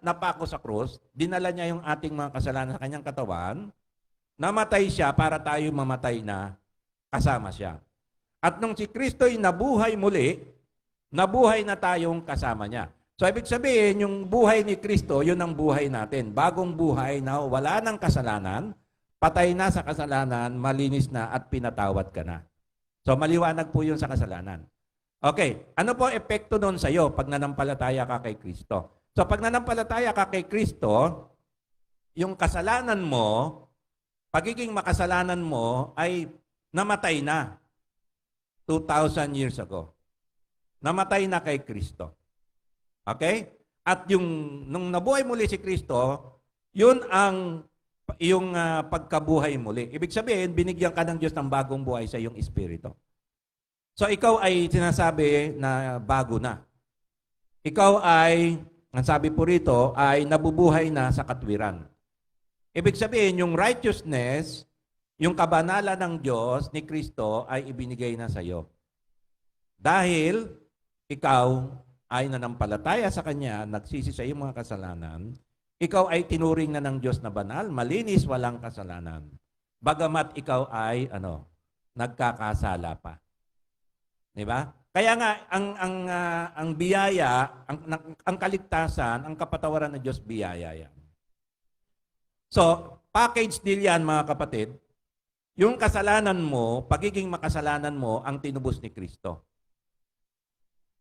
napako sa krus, dinala niya yung ating mga kasalanan sa kanyang katawan, namatay siya para tayo mamatay na kasama siya. At nung si Kristo ay nabuhay muli, nabuhay na tayong kasama niya. So ibig sabihin, yung buhay ni Kristo, yun ang buhay natin. Bagong buhay na wala ng kasalanan, patay na sa kasalanan, malinis na at pinatawad ka na. So maliwanag po yun sa kasalanan. Okay, ano po epekto doon sa iyo pag nanampalataya ka kay Kristo? So pag nanampalataya ka kay Kristo, yung kasalanan mo, pagiging makasalanan mo ay namatay na 2,000 years ago. Namatay na kay Kristo. Okay? At nung nabuhay muli si Kristo, yun ang yung pagkabuhay muli. Ibig sabihin, binigyan ka ng Diyos ng bagong buhay sa iyong espiritu. So ikaw ay sinasabi na bago na. Ikaw ay, ang sabi po rito, ay nabubuhay na sa katwiran. Ibig sabihin, yung righteousness, yung kabanalan ng Diyos ni Kristo ay ibinigay na sa iyo. Dahil ikaw ay nanampalataya sa Kanya, nagsisi sa iyong mga kasalanan, ikaw ay tinuring na ng Diyos na banal, malinis, walang kasalanan. Bagamat ikaw ay nagkakasala pa. 'Di ba? Kaya nga ang biyaya, ang kaligtasan, ang kapatawaran ng Diyos biyaya yan. So, package deal yan mga kapatid. Yung kasalanan mo, pagiging makasalanan mo, ang tinubos ni Kristo.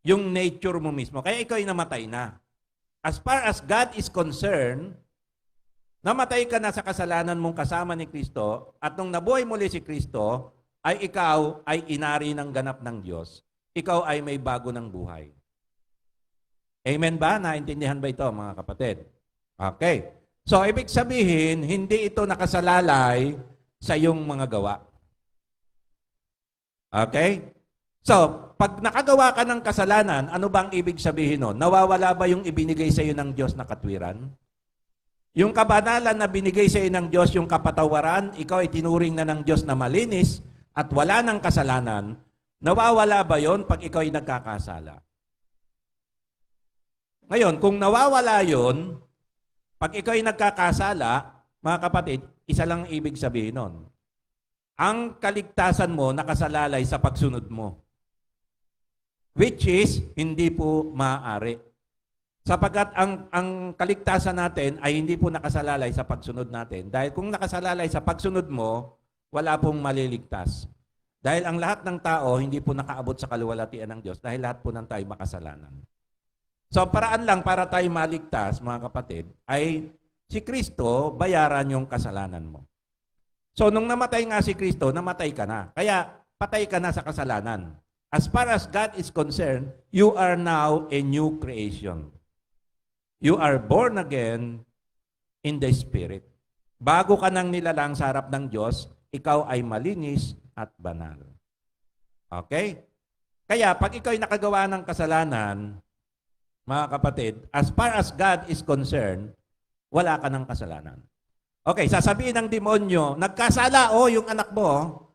Yung nature mo mismo. Kaya ikaw ay namatay na. As far as God is concerned, namatay ka na sa kasalanan mong kasama ni Kristo at nung nabuhay muli si Kristo, ay ikaw ay inari ng ganap ng Diyos. Ikaw ay may bago ng buhay. Amen ba? Naintindihan ba ito mga kapatid? Okay. So, ibig sabihin, hindi ito nakasalalay sa iyong mga gawa. Okay? So, pag nakagawa ka ng kasalanan, ano bang ibig sabihin nun? Nawawala ba yung ibinigay sa iyo ng Diyos na katwiran? Yung kabanalan na binigay sa iyo ng Diyos, yung kapatawaran, ikaw ay tinuring na ng Diyos na malinis at wala ng kasalanan, nawawala ba yon pag ikaw ay nagkakasala? Ngayon, kung nawawala yon, pag ikaw ay nagkakasala, mga kapatid, isa lang ang ibig sabihin nun. Ang kaligtasan mo nakasalalay sa pagsunod mo. Which is, hindi po maaari. Sapagkat ang kaligtasan natin ay hindi po nakasalalay sa pagsunod natin. Dahil kung nakasalalay sa pagsunod mo, wala pong maliligtas. Dahil ang lahat ng tao hindi po nakaabot sa kaluwalhatian ng Diyos dahil lahat po ng tayo makasalanan. So, paraan lang para tayo maligtas, mga kapatid, ay si Kristo bayaran yung kasalanan mo. So, nung namatay nga si Kristo, namatay ka na. Kaya, patay ka na sa kasalanan. As far as God is concerned, you are now a new creation. You are born again in the Spirit. Bago ka nang nilalang sa harap ng Diyos, ikaw ay malinis at banal. Okay? Kaya pag ikaw ay nakagawa ng kasalanan, mga kapatid, as far as God is concerned, wala ka ng kasalanan. Okay, sasabihin ng demonyo, nagkasala, yung anak mo,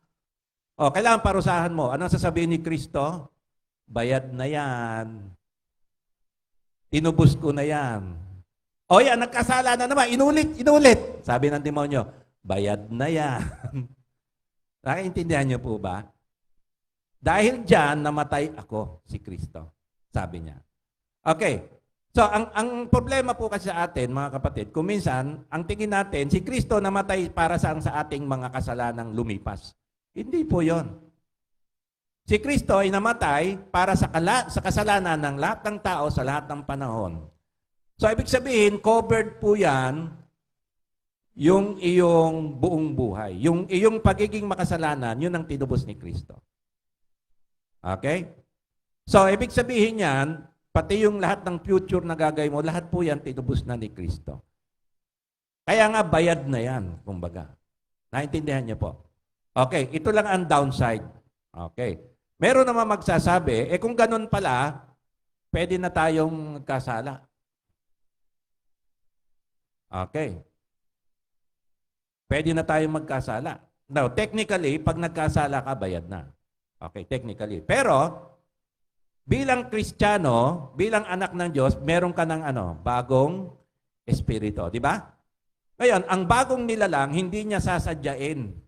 kailangan parusahan mo. Anong sasabihin ni Kristo? Bayad na yan. Tinubos ko na yan. O yan, nagkasala na naman. Inulit. Sabi ng demonyo, bayad na yan. Nakaintindihan niyo po ba? Dahil dyan, namatay ako, si Kristo. Sabi niya. Okay. So, ang problema po kasi sa atin, mga kapatid, kung minsan, ang tingin natin, si Kristo namatay para sa ating mga kasalanang lumipas. Hindi po yon. Si Kristo ay namatay para sa kasalanan ng lahat ng tao sa lahat ng panahon. So, ibig sabihin, covered po yan yung iyong buong buhay. Yung iyong pagiging makasalanan, yun ang tinubos ni Kristo. Okay? So, ibig sabihin yan, pati yung lahat ng future na gagawin mo, lahat po yan tinubos na ni Kristo. Kaya nga, bayad na yan, kumbaga. Naintindihan niyo po? Okay, ito lang ang downside. Okay. Meron naman magsasabi, kung ganun pala, pwede na tayong magkasala. Okay. Pwede na tayong magkasala. Now, technically, pag nagkasala ka, bayad na. Okay, technically. Pero, bilang Kristiyano, bilang anak ng Diyos, meron ka ng bagong espiritu. Di ba? Ngayon, ang bagong nilalang, hindi niya sasadyain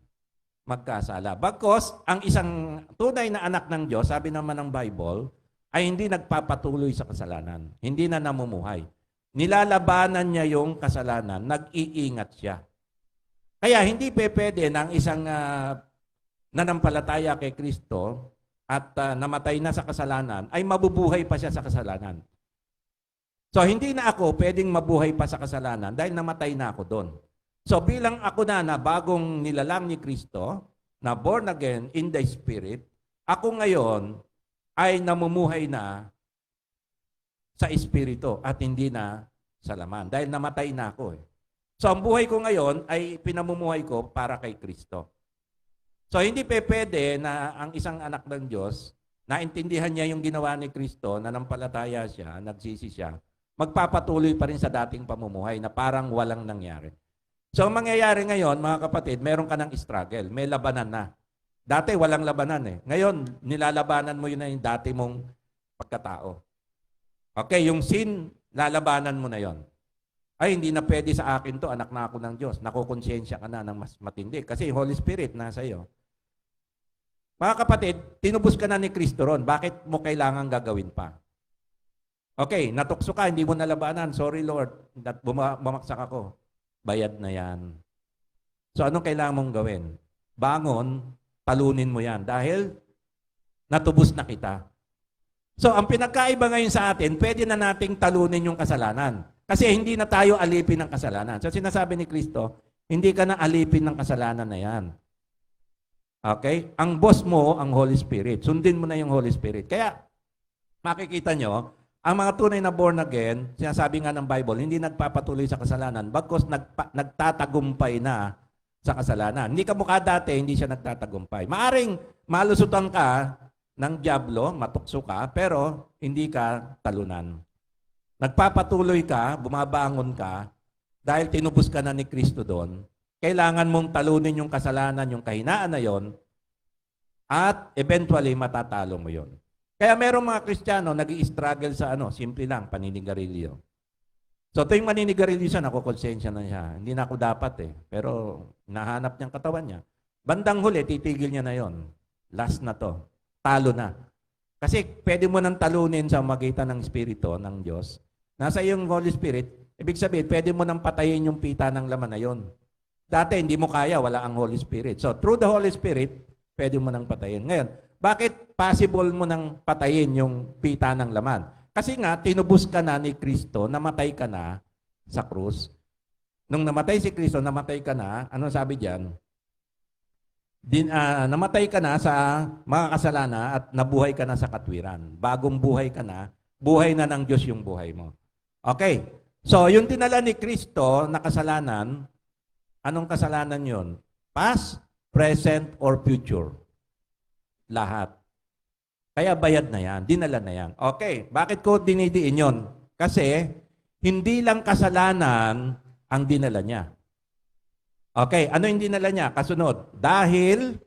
magkasala. Bagkos, ang isang tunay na anak ng Diyos, sabi naman ng Bible, ay hindi nagpapatuloy sa kasalanan. Hindi na namumuhay. Nilalabanan niya yung kasalanan, nag-iingat siya. Kaya hindi pwede na ang isang nanampalataya kay Kristo at namatay na sa kasalanan, ay mabubuhay pa siya sa kasalanan. So, hindi na ako pwedeng mabuhay pa sa kasalanan dahil namatay na ako doon. So, bilang ako na bagong nilalang ni Kristo, na born again in the Spirit, ako ngayon ay namumuhay na sa Espiritu at hindi na sa laman. Dahil namatay na ako. So, ang buhay ko ngayon ay pinamumuhay ko para kay Kristo. So, hindi pwede na ang isang anak ng Diyos, naintindihan niya yung ginawa ni Kristo, nanampalataya siya, nagsisi siya, magpapatuloy pa rin sa dating pamumuhay na parang walang nangyari. So, ang mangyayari ngayon, mga kapatid, meron ka ng struggle, may labanan na. Dati, walang labanan eh. Ngayon, nilalabanan mo yun na yung dati mong pagkatao. Okay, yung sin, lalabanan mo na yon. Ay, hindi na pwede sa akin to, anak na ako ng Diyos. Nakukonsensya ka na ng mas matindi. Kasi Holy Spirit nasa iyo. Mga kapatid, tinubos ka na ni Kristo ron. Bakit mo kailangan gagawin pa? Okay, natukso ka, hindi mo nalabanan. Sorry Lord, bumaksak ako. Bayad na yan. So anong kailangan mong gawin? Bangon, talunin mo yan. Dahil natubos na kita. So ang pinagkaiba ngayon sa atin, pwede na nating talunin yung kasalanan. Kasi hindi na tayo alipin ng kasalanan. So sinasabi ni Kristo, hindi ka na alipin ng kasalanan na yan. Okay? Ang boss mo, ang Holy Spirit. Sundin mo na yung Holy Spirit. Kaya, makikita nyo, ang mga tunay na born again, sinasabi nga ng Bible, hindi nagpapatuloy sa kasalanan, bagkos nagtatagumpay na sa kasalanan. Hindi ka mukha dati, hindi siya nagtatagumpay. Maaring malusutan ka ng dyablo, matukso ka, pero hindi ka talunan. Nagpapatuloy ka, bumabangon ka, dahil tinubos ka na ni Kristo doon, kailangan mong talunin yung kasalanan, yung kahinaan na yon, at eventually matatalo mo yon. Kaya merong mga Kristiyano nag-i-struggle sa simple lang, paninigarilyo. So ito yung maninigarilyo siya, nakukonsensya na siya. Hindi na ako dapat pero nahanap niyang katawan niya. Bandang huli, titigil niya na yon. Last na to. Talo na. Kasi pwede mo nang talunin sa magitan ng Espiritu ng Diyos. Nasa iyong Holy Spirit, ibig sabihin, pwede mo nang patayin yung pita ng laman na yon. Dati, hindi mo kaya, wala ang Holy Spirit. So, through the Holy Spirit, pwede mo nang patayin. Ngayon, bakit possible mo nang patayin yung pita ng laman? Kasi nga, tinubos ka na ni Kristo, namatay ka na sa krus. Nung namatay si Kristo, namatay ka na, ano sabi diyan? Namatay ka na sa mga kasalanan at nabuhay ka na sa katwiran. Bagong buhay ka na, buhay na ng Diyos yung buhay mo. Okay. So, yung dinala ni Kristo na kasalanan, anong kasalanan yun? Past, present, or future? Lahat. Kaya bayad na yan. Dinala na yan. Okay. Bakit ko dinidiin yun? Kasi, hindi lang kasalanan ang dinala niya. Okay, ano yung dinala niya? Kasunod, dahil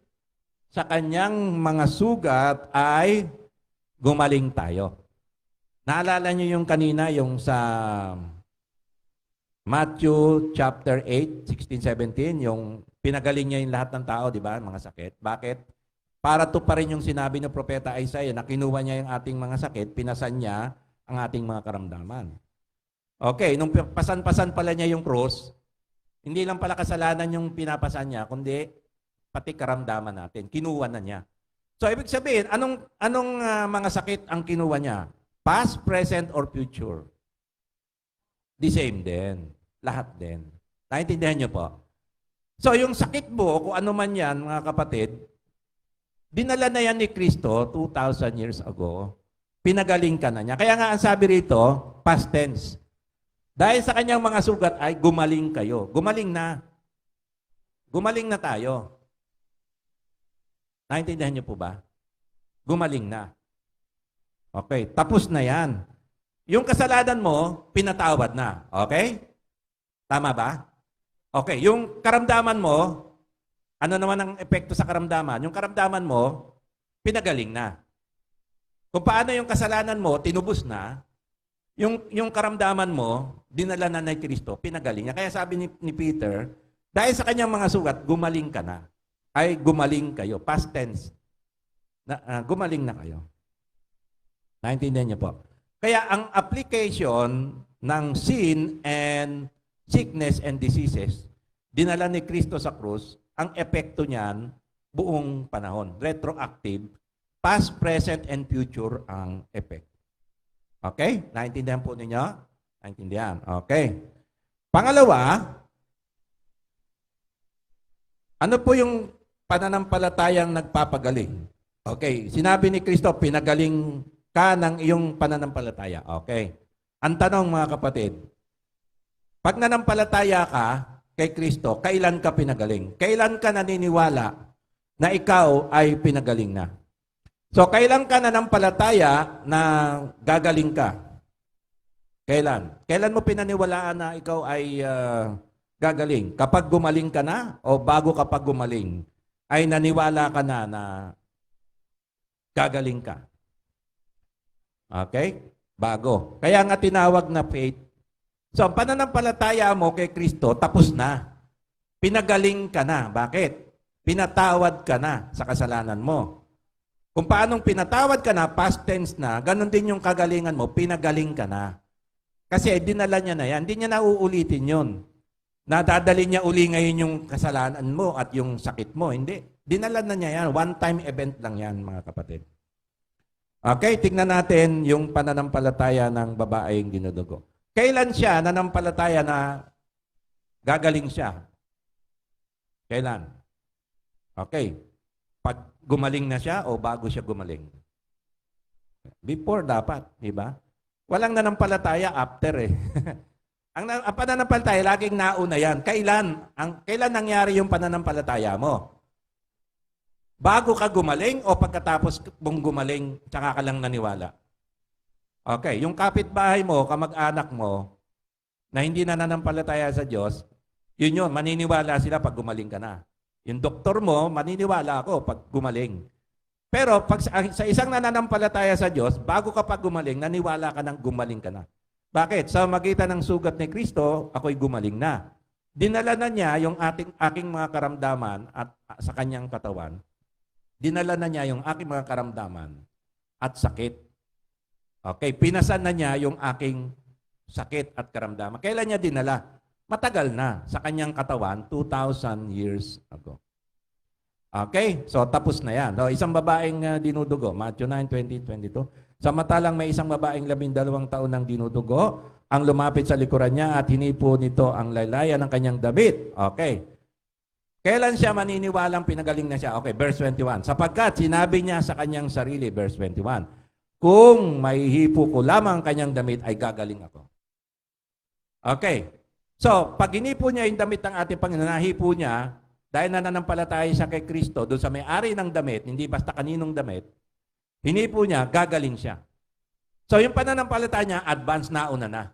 sa kanyang mga sugat ay gumaling tayo. Naalala niyo yung kanina, yung sa Matthew chapter 8, 16, 17, yung pinagaling niya yung lahat ng tao, di ba? Mga sakit. Bakit? Para to pa rin yung sinabi ng propeta Isaiah na kinuha niya yung ating mga sakit, pinasan niya ang ating mga karamdaman. Okay, nung pasan-pasan pala niya yung cross, hindi lang pala kasalanan yung pinapasan niya, kundi pati karamdaman natin. Kinuha na niya. So, ibig sabihin, anong mga sakit ang kinuha niya? Past, present, or future? The same din. Lahat din. Naintindihan niyo po? So, yung sakit mo, kung ano man yan, mga kapatid, dinala na yan ni Kristo 2,000 years ago. Pinagaling ka na niya. Kaya nga ang sabi rito, past tense. Dahil sa kanyang mga sugat ay gumaling kayo. Gumaling na. Gumaling na tayo. Naintindihan niyo po ba? Gumaling na. Okay, tapos na yan. Yung kasalanan mo, pinatawad na. Okay? Tama ba? Okay, yung karamdaman mo, ano naman ang epekto sa karamdaman? Yung karamdaman mo, pinagaling na. Kung paano yung kasalanan mo, tinubos na, yung karamdaman mo, dinala na ni Kristo, pinagaling niya. Kaya sabi ni Peter, dahil sa kanyang mga sugat, gumaling ka na. Ay, gumaling kayo. Past tense. Gumaling na kayo. Naintindihan niyo po? Kaya ang application ng sin and sickness and diseases, dinala ni Kristo sa krus, ang epekto niyan, buong panahon. Retroactive, past, present, and future ang effect. Okay? Naintindihan po ninyo? Naintindihan. Okay. Pangalawa, ano po yung pananampalatayang nagpapagaling? Okay. Sinabi ni Kristo, pinagaling ka ng iyong pananampalataya. Okay. Ang tanong mga kapatid, pag nanampalataya ka kay Kristo, kailan ka pinagaling? Kailan ka naniniwala na ikaw ay pinagaling na? So, kailan ka nanampalataya na gagaling ka? Kailan? Kailan mo pinaniwalaan na ikaw ay gagaling? Kapag gumaling ka na o bago kapag gumaling, ay naniwala ka na gagaling ka? Okay? Bago. Kaya nga tinawag na faith. So, ang pananampalataya mo kay Kristo, tapos na. Pinagaling ka na. Bakit? Pinatawad ka na sa kasalanan mo. Kung paanong pinatawad ka na, past tense na, ganun din yung kagalingan mo, pinagaling ka na. Kasi dinala niya na yan. Hindi niya nauulitin yun. Nadadali niya uli ngayon yung kasalanan mo at yung sakit mo. Hindi. Dinala na niya yan. One-time event lang yan, mga kapatid. Okay, tignan natin yung pananampalataya ng babaeng dinudugo. Kailan siya nanampalataya na gagaling siya? Kailan? Okay. Pag gumaling na siya o bago siya gumaling? Before dapat, di ba? Walang nanampalataya after eh. ang pananampalataya laging nauna yan. Kailan nangyari yung pananampalataya mo? Bago ka gumaling o pagkatapos mong gumaling, tsaka ka lang naniwala? Okay, yung kapitbahay mo, kamag-anak mo, na hindi na nanampalataya sa Diyos, yun, maniniwala sila pag gumaling ka na. Yung doktor mo, maniniwala ako pag gumaling. Pero pag sa isang nananampalataya sa Diyos, bago ka pag gumaling, naniwala ka nang gumaling ka na. Bakit? Sa magitan ng sugat ni Kristo, ako'y gumaling na. Dinala na niya yung aking mga karamdaman at sa kanyang katawan. Dinala na niya yung aking mga karamdaman at sakit. Okay, pinasan na niya yung aking sakit at karamdaman. Kailan niya dinala? Matagal na sa kanyang katawan, 2,000 years ago. Okay, so tapos na yan. So, isang babaeng dinudugo, Matthew 9:20-22. Samantalang may isang babaeng 12 taon ng dinudugo, ang lumapit sa likuran niya at hinipo nito ang laylayan ng kanyang damit. Okay. Kailan siya maniniwalang pinagaling na siya? Okay, verse 21. Sapagkat sinabi niya sa kanyang sarili, verse 21, kung may hipo ko lamang kanyang damit, ay gagaling ako. Okay. So, pag hinipo niya yung damit ng ating Panginoon, nahipo niya, dahil nananampalataya siya kay Kristo, doon sa may-ari ng damit, hindi basta kaninong damit, hinipo niya, gagaling siya. So, yung pananampalataya niya, advance na una na.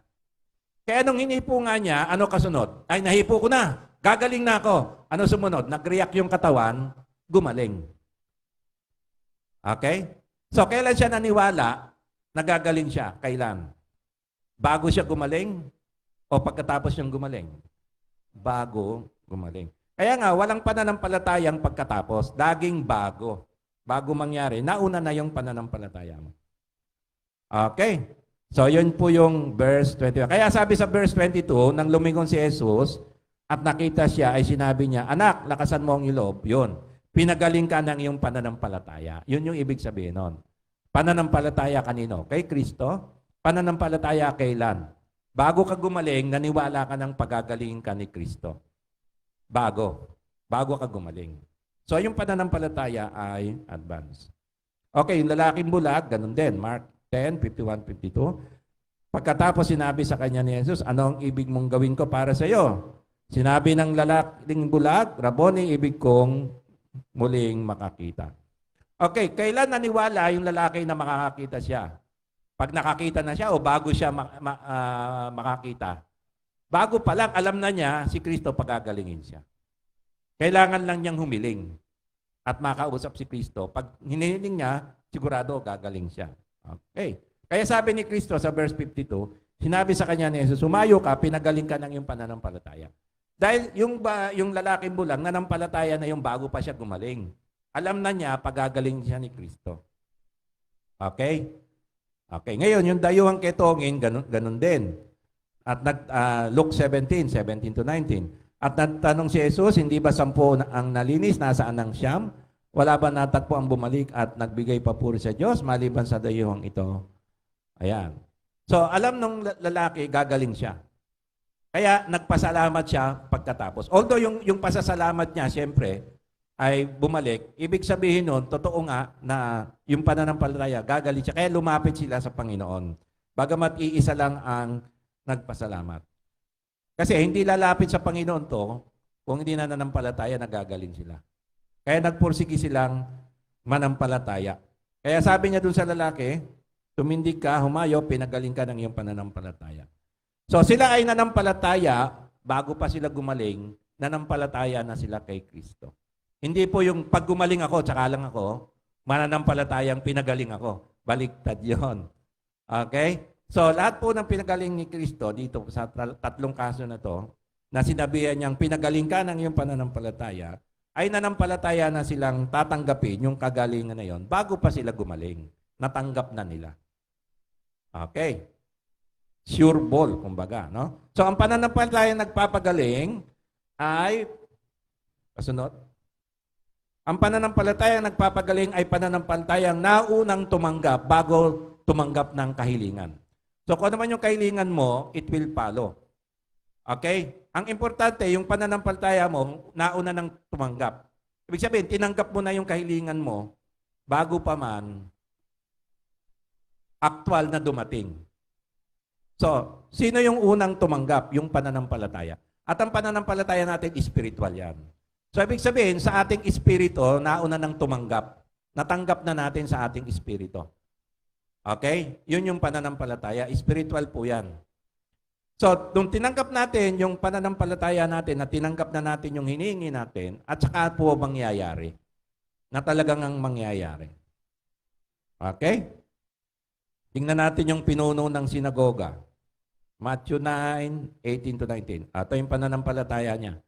Kaya nung hinipo nga niya, ano kasunod? Ay, nahipo ko na. Gagaling na ako. Ano sumunod? Nag-react yung katawan, gumaling. Okay? So, kailan siya naniwala, nagagaling siya? Kailan? Bago siya gumaling o pagkatapos niyang gumaling? Bago gumaling. Kaya nga, walang pananampalatayang pagkatapos. Laging bago. Bago mangyari, nauna na yung pananampalataya mo. Okay? So, yun po yung verse 21. Kaya sabi sa verse 22, nang lumingon si Jesus at nakita siya, ay sinabi niya, anak, lakasan mo ang iloob. Yun. Pinagaling ka ng iyong pananampalataya. Yun yung ibig sabihin nun. Pananampalataya kanino? Kay Kristo? Pananampalataya kailan? Bago ka gumaling, naniwala ka ng pagagalingin ka ni Kristo. Bago ka gumaling. So, yung pananampalataya ay advance. Okay, yung lalaking bulag, ganun din. Mark 10, 51, 52. Pagkatapos sinabi sa kanya ni Jesus, ano ang ibig mong gawin ko para sa iyo? Sinabi ng lalaking bulag, Rabboni, ibig kong muling makakita. Okay, kailan naniwala yung lalaki na makakakita siya? Pag nakakita na siya o bago siya makakita? Bago pa lang, alam na niya si Kristo pagagalingin siya. Kailangan lang niyang humiling at makausap si Kristo. Pag hinihiling niya, sigurado gagaling siya. Okay. Kaya sabi ni Kristo sa verse 52, sinabi sa kanya ni Jesus, sumayo ka, pinagaling ka ng iyong pananampalataya. Dahil yung lalaking bulang, nanampalataya na yung bago pa siya gumaling. Alam na niya, pagagaling siya ni Kristo. Okay? Okay. Ngayon, yung dayuhang ketongin, ganun din. At Luke 17 to 19. At nagtanong si Jesus, hindi ba 10 ang nalinis? Nasaan ang 9? Wala ba natagpo ang bumalik at nagbigay papuri sa Diyos maliban sa dayuhang ito? Ayan. So, alam nung lalaki, gagaling siya. Kaya nagpasalamat siya pagkatapos. Although yung pasasalamat niya, siyempre, ay bumalik, ibig sabihin nun, totoo nga na yung pananampalataya, gagaling siya. Kaya lumapit sila sa Panginoon. Bagamat iisa lang ang nagpasalamat. Kasi hindi lalapit sa Panginoon to kung hindi na nanampalataya, nagagaling sila. Kaya nagpursigi silang manampalataya. Kaya sabi niya dun sa lalaki, tumindig ka, humayo, pinagaling ka ng iyong pananampalataya. So sila ay nanampalataya, bago pa sila gumaling, nanampalataya na sila kay Kristo. Hindi po yung pag gumaling ako, tsaka lang ako, mananampalatayang pinagaling ako. Baliktad yon. Okay? So, lahat po ng pinagaling ni Kristo dito sa tatlong kaso na to, na sinabihan niyang pinagaling ka ng iyong pananampalataya, ay nanampalataya na silang tatanggapin yung kagalingan na yon bago pa sila gumaling. Natanggap na nila. Okay. Sure ball, kumbaga. No? So, ang pananampalataya nagpapagaling ay, kasunod, ang pananampalataya nagpapagaling ay pananampalatayang naunang tumanggap bago tumanggap ng kahilingan. So kung ano man yung kahilingan mo, it will follow. Okay? Ang importante, yung pananampalataya mo, nauna nang tumanggap. Ibig sabihin, tinanggap mo na yung kahilingan mo bago pa man actual na dumating. So, sino yung unang tumanggap? Yung pananampalataya. At ang pananampalataya natin, spiritual yan. So, ibig sabihin, sa ating espiritu, nauna nang tumanggap. Natanggap na natin sa ating espiritu. Okay? Yun yung pananampalataya. Spiritual po yan. So, nung tinanggap natin yung pananampalataya natin, na tinanggap na natin yung hinihingi natin, at saka po mangyayari. Na talagang ang mangyayari. Okay? Tingnan natin yung pinuno ng sinagoga. Matthew 9, 18 to 19. Ito yung pananampalataya niya.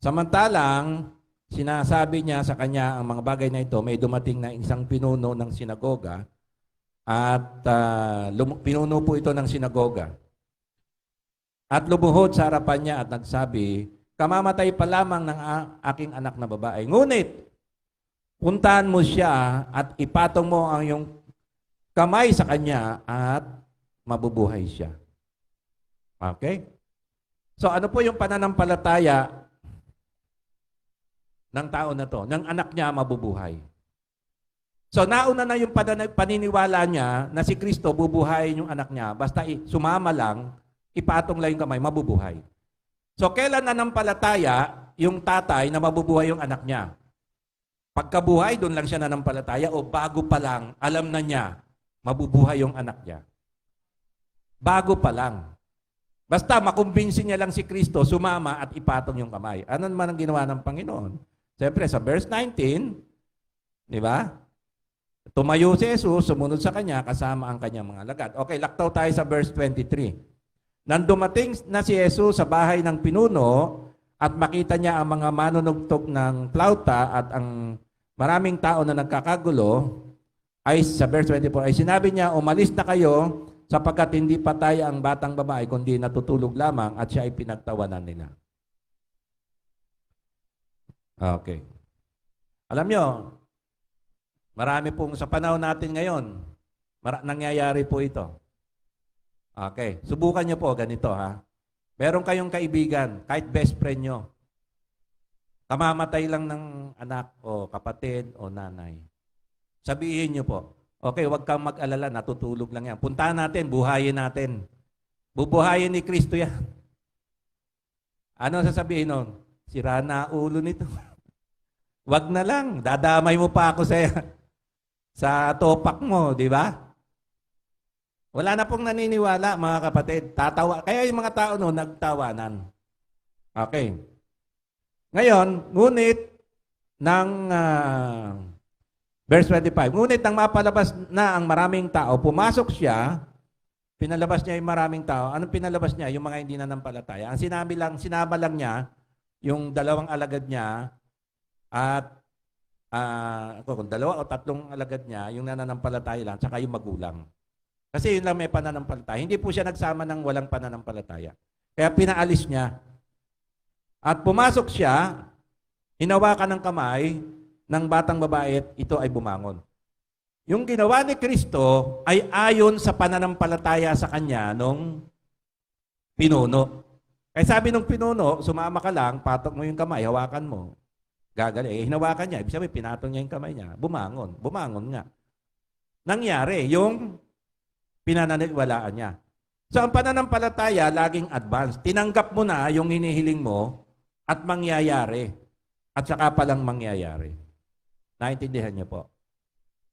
Samantalang, sinasabi niya sa kanya ang mga bagay na ito, may dumating na isang pinuno ng sinagoga, at pinuno po ito ng sinagoga. At lumuhod sa harapan niya at nagsabi, kamamatay pa lamang ng aking anak na babae. Ngunit, puntahan mo siya at ipatong mo ang iyong kamay sa kanya at mabubuhay siya. Okay? So ano po yung pananampalataya ng tao na to? Ng anak niya mabubuhay. So nauna na yung paniniwala niya na si Kristo bubuhayin yung anak niya. Basta sumama lang, ipatong lang yung kamay, mabubuhay. So kailan nanampalataya yung tatay na mabubuhay yung anak niya? Pagkabuhay, doon lang siya nanampalataya o bago pa lang, alam na niya, mabubuhay yung anak niya? Bago pa lang. Basta makumbinsin niya lang si Kristo, sumama at ipatong yung kamay. Ano naman ang ginawa ng Panginoon? Siyempre, sa verse 19, di ba? Tumayo si Jesus, sumunod sa kanya, kasama ang kanyang mga alagad. Okay, laktaw tayo sa verse 23. Nang dumating na si Jesus sa bahay ng pinuno at makita niya ang mga manunugtog ng plauta at ang maraming tao na nagkakagulo, ay sa verse 24, ay sinabi niya, umalis na kayo sapagkat hindi patay ang batang babae kundi natutulog lamang at siya ay pinagtawanan nila. Okay. Alam nyo, marami pong sa panahon natin ngayon, nangyayari po ito. Okay. Subukan nyo po ganito ha. Meron kayong kaibigan, kahit best friend nyo. Kamamatay lang ng anak o kapatid o nanay. Sabihin nyo po, okay, huwag kang mag-alala, natutulog lang yan. Puntahan natin, buhayin natin. Bubuhayin ni Kristo yan. Ano sasabihin nun? Sira na ulo nito. Wag na lang, dadamay mo pa ako sa topak mo, di ba? Wala na pong naniniwala, mga kapatid. Tatawa. Kaya yung mga tao noon, nagtawanan. Okay. Ngayon, ngunit ng verse 25, ngunit nang mapalabas na ang maraming tao, pumasok siya, pinalabas niya yung maraming tao. Anong pinalabas niya? Yung mga hindi nanampalataya. Ang sinama lang niya, yung 2 alagad niya, at kung 2 o 3 alagad niya, yung nananampalataya lang, tsaka yung magulang. Kasi yun lang may pananampalataya. Hindi po siya nagsama ng walang pananampalataya. Kaya pinaalis niya. At pumasok siya, hinawakan ng kamay ng batang babae at ito ay bumangon. Yung ginawa ni Kristo ay ayon sa pananampalataya sa kanya nung pinuno. Kaya sabi nung pinuno, sumama ka lang, patok mo yung kamay, hawakan mo. Gagaling. Hinawakan niya. Ibig sabihin, pinatong niya yung kamay niya. Bumangon. Bumangon nga. Nangyari, yung pinananiwalaan niya. So, ang pananampalataya, laging advance. Tinanggap mo na yung hinihiling mo at mangyayari. At saka palang mangyayari. Naintindihan niyo po?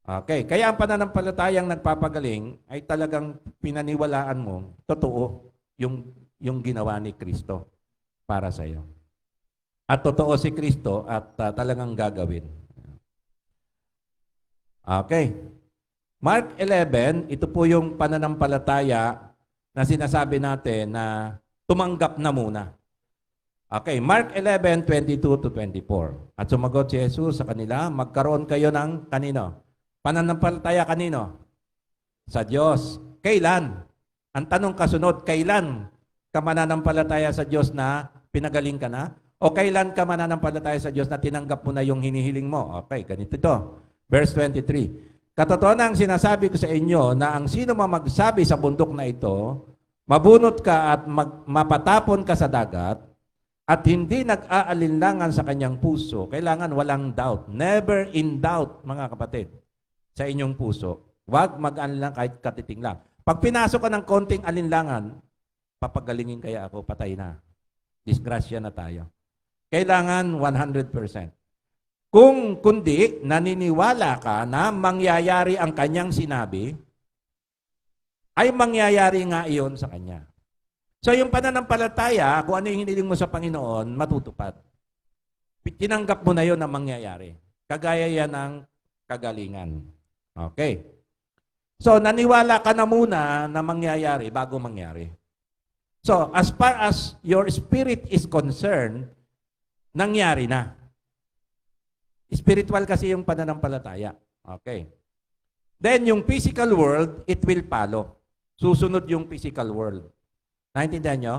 Okay. Kaya ang pananampalatayang nagpapagaling ay talagang pinaniwalaan mo, totoo, yung ginawa ni Kristo para sa iyo. At totoo si Kristo at talagang gagawin. Okay. Mark 11, ito po yung pananampalataya na sinasabi natin na tumanggap na muna. Okay, Mark 11, 22 to 24. At sumagot si Jesus sa kanila, magkaroon kayo ng kanino? Pananampalataya kanino? Sa Diyos. Kailan? Ang tanong kasunod, kailan ka mananampalataya sa Diyos na pinagaling ka na? O kailan ka mananampalataya sa Diyos na tinanggap mo na yung hinihiling mo? Okay, ganito ito. Verse 23. Katotohanan ang sinasabi ko sa inyo na ang sino magsabi sa bundok na ito, mabunot ka at mapatapon ka sa dagat, at hindi nag-aalinlangan sa kanyang puso, kailangan walang doubt. Never in doubt, mga kapatid, sa inyong puso. Huwag mag-alinlang kahit katiting lang. Pag pinasok ka ng konting alinlangan, papagalingin kaya ako, patay na. Disgrasya na tayo. Kailangan 100%. Kundi naniniwala ka na mangyayari ang kanyang sinabi, ay mangyayari nga iyon sa kanya. So yung pananampalataya, kung ano yung hiniling mo sa Panginoon, matutupad. Tinanggap mo na yun na mangyayari. Kagaya yan ng kagalingan. Okay. So naniwala ka na muna na mangyayari bago mangyari. So as far as your spirit is concerned, nangyari na. Spiritual kasi yung pananampalataya. Okay. Then, yung physical world, it will follow. Susunod yung physical world. Naintindihan nyo?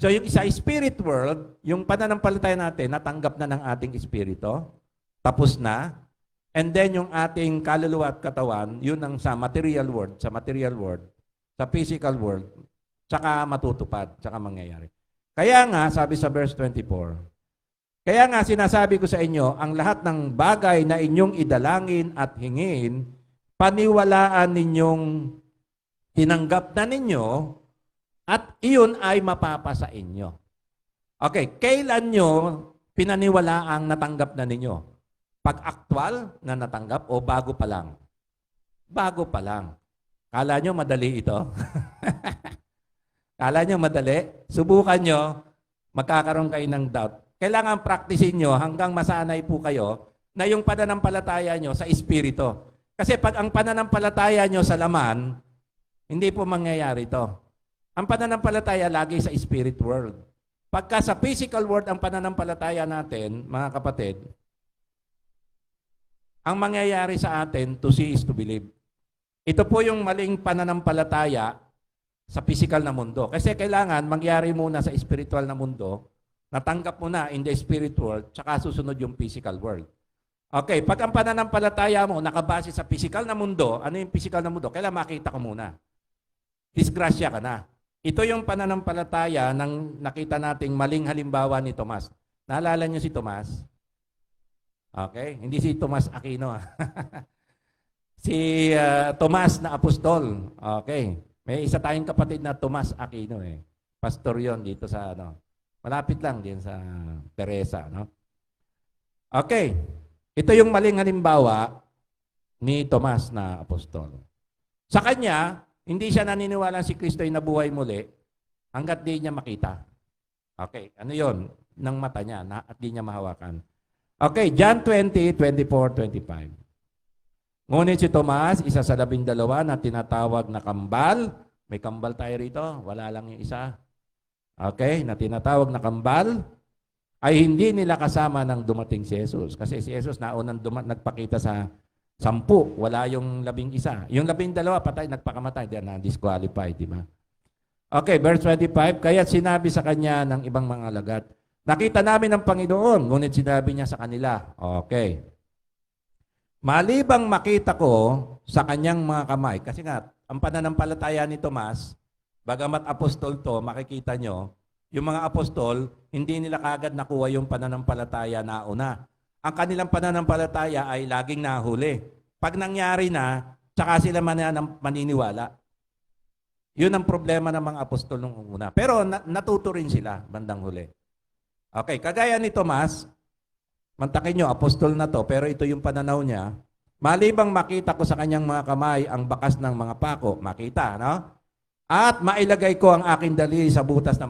So, yung sa spirit world, yung pananampalataya natin, natanggap na ng ating espiritu. Tapos na. And then, yung ating kaluluwa at katawan, yun ang sa material world, sa physical world, tsaka matutupad, tsaka mangyayari. Kaya nga, sabi sa verse 24, kaya nga sinasabi ko sa inyo, ang lahat ng bagay na inyong idalangin at hingin, paniwalaan ninyong tinanggap na ninyo at iyon ay mapapasa inyo. Okay, kailan nyo pinaniwalaang natanggap na ninyo? Pag aktual na natanggap o bago pa lang? Bago pa lang. Kala nyo madali ito? Kala nyo madali? Subukan nyo, magkakaroon kayo ng doubt. Kailangan practicein nyo hanggang masanay po kayo na yung pananampalataya nyo sa Espiritu. Kasi pag ang pananampalataya nyo sa laman, hindi po mangyayari ito. Ang pananampalataya lagi sa spirit world. Pagka sa physical world ang pananampalataya natin, mga kapatid, ang mangyayari sa atin, to see is to believe. Ito po yung maling pananampalataya sa physical na mundo. Kasi kailangan mangyari muna sa spiritual na mundo, natanggap mo na in the spirit world, tsaka susunod yung physical world. Okay, pag ang pananampalataya mo nakabase sa physical na mundo, ano yung physical na mundo? Kailangan makita ka muna. Disgrasya ka na. Ito yung pananampalataya ng nakita nating maling halimbawa ni Tomas. Naalala niyo si Tomas? Okay, hindi si Tomas Aquino. Si Tomas na apostol. Okay. May isa tayong kapatid na Tomas Aquino eh. Pastor 'yon dito sa malapit lang din sa Teresa, no? Okay. Ito yung maling halimbawa ni Tomas na apostol. Sa kanya, hindi siya naniniwala si Kristo ay nabuhay muli hanggat di niya makita. Okay, ano 'yon? Ng mata niya at di niya mahawakan. Okay, John 20, 24, 25. Ngunit si Tomas, isa sa 12 na tinatawag na kambal. May kambal tayo rito, wala lang yung isa. Okay, na tinatawag na kambal, ay hindi nila kasama nang dumating si Jesus. Kasi si Jesus naunang nagpakita sa 10, wala yung 11. Yung 12, patay, nagpakamatay, di na disqualified, di ba? Okay, verse 25, kaya't sinabi sa kanya ng ibang mga alagad, nakita namin ang Panginoon, ngunit sinabi niya sa kanila, okay, malibang makita ko sa kanyang mga kamay, kasi nga, ang pananampalataya ni Tomas, bagamat apostol to, makikita nyo, yung mga apostol, hindi nila kagad nakuha yung pananampalataya na una. Ang kanilang pananampalataya ay laging nahuli. Pag nangyari na, tsaka sila maniniwala. Yun ang problema ng mga apostol nung una. Pero natuto rin sila bandang huli. Okay, kagaya ni Tomas, mantakin nyo, apostol na to, pero ito yung pananaw niya. Malibang makita ko sa kanyang mga kamay ang bakas ng mga pako, makita, no? At mailagay ko ang aking daliri sa butas ng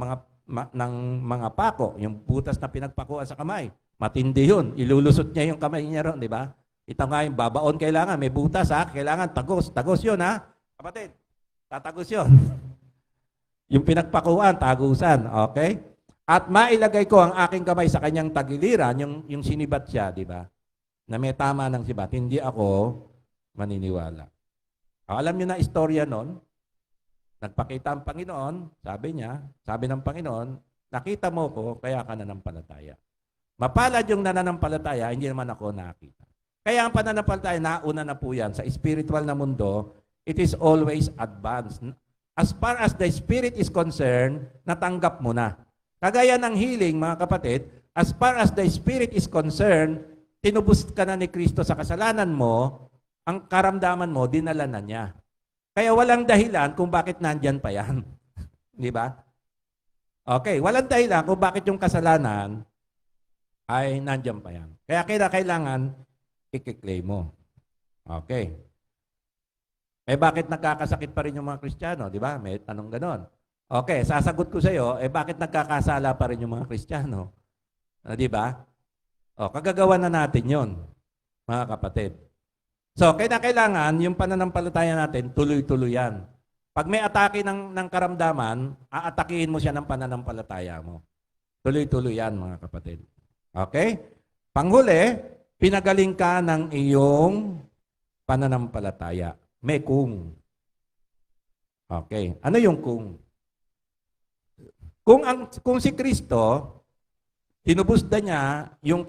mga pako, yung butas na pinagpakuan sa kamay. Matindi yun. Ilulusot niya yung kamay niya ron, di ba? Ito nga yung babaon kailangan, may butas ha, kailangan tagos. Tagos yun ha, kapatid. Tatagos yun. Yung pinagpakuan, tagusan, okay? At mailagay ko ang aking kamay sa kanyang tagiliran, yung sinibat siya, di ba? Na may tama ng sibat, hindi ako maniniwala. Alam niyo na istorya nun? Nagpakita ang Panginoon, sabi ng Panginoon, nakita mo ko, kaya ka nananampalataya. Mapalad yung nananampalataya, hindi naman ako nakita. Kaya ang pananampalataya, nauna na po yan. Sa spiritual na mundo, it is always advanced. As far as the spirit is concerned, natanggap mo na. Kagaya ng healing, mga kapatid, as far as the spirit is concerned, tinubos ka na ni Kristo sa kasalanan mo, ang karamdaman mo, dinala na niya. Kaya walang dahilan kung bakit nandyan pa yan. Di ba? Okay, walang dahilan kung bakit yung kasalanan ay nandyan pa yan. Kaya kailangan i-claim mo. Okay. Bakit nagkakasakit pa rin yung mga Kristiyano? Di ba? May tanong ganon. Okay, sasagot ko sa iyo, bakit nagkakasala pa rin yung mga Kristiyano? Di ba? Kagagawa na natin yon, mga kapatid. So, kailangan yung pananampalataya natin, tuloy-tuloy yan. Pag may atake ng karamdaman, aatakihin mo siya ng pananampalataya mo. Tuloy-tuloy yan, mga kapatid. Okay? Panghuli, pinagaling ka ng iyong pananampalataya. May kung. Okay. Ano yung kung? Kung si Kristo, tinubos na niya yung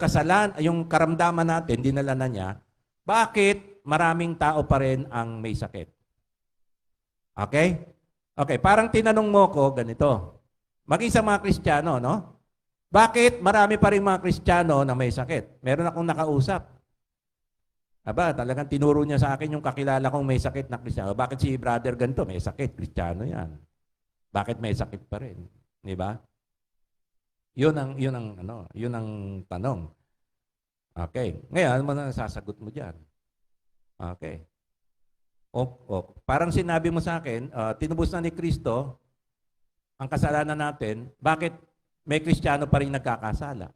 yung karamdaman natin, dinala na niya, bakit maraming tao pa rin ang may sakit? Okay? Okay, parang tinanong mo ko ganito. Maging sa mga Kristiyano, no? Bakit marami pa rin mga Kristiyano na may sakit? Meron akong nakausap. Aba, talagang tinuro niya sa akin yung kakilala kong may sakit na Kristiyano. Bakit si brother ganito? May sakit, Kristiyano yan. Bakit may sakit pa rin? Di ba? Yun ang tanong. Okay. Ngayon, ano na sasagot mo diyan? Okay. Parang sinabi mo sa akin, tinubos na ni Kristo ang kasalanan natin, bakit may Kristiyano pa rin nagkakasala?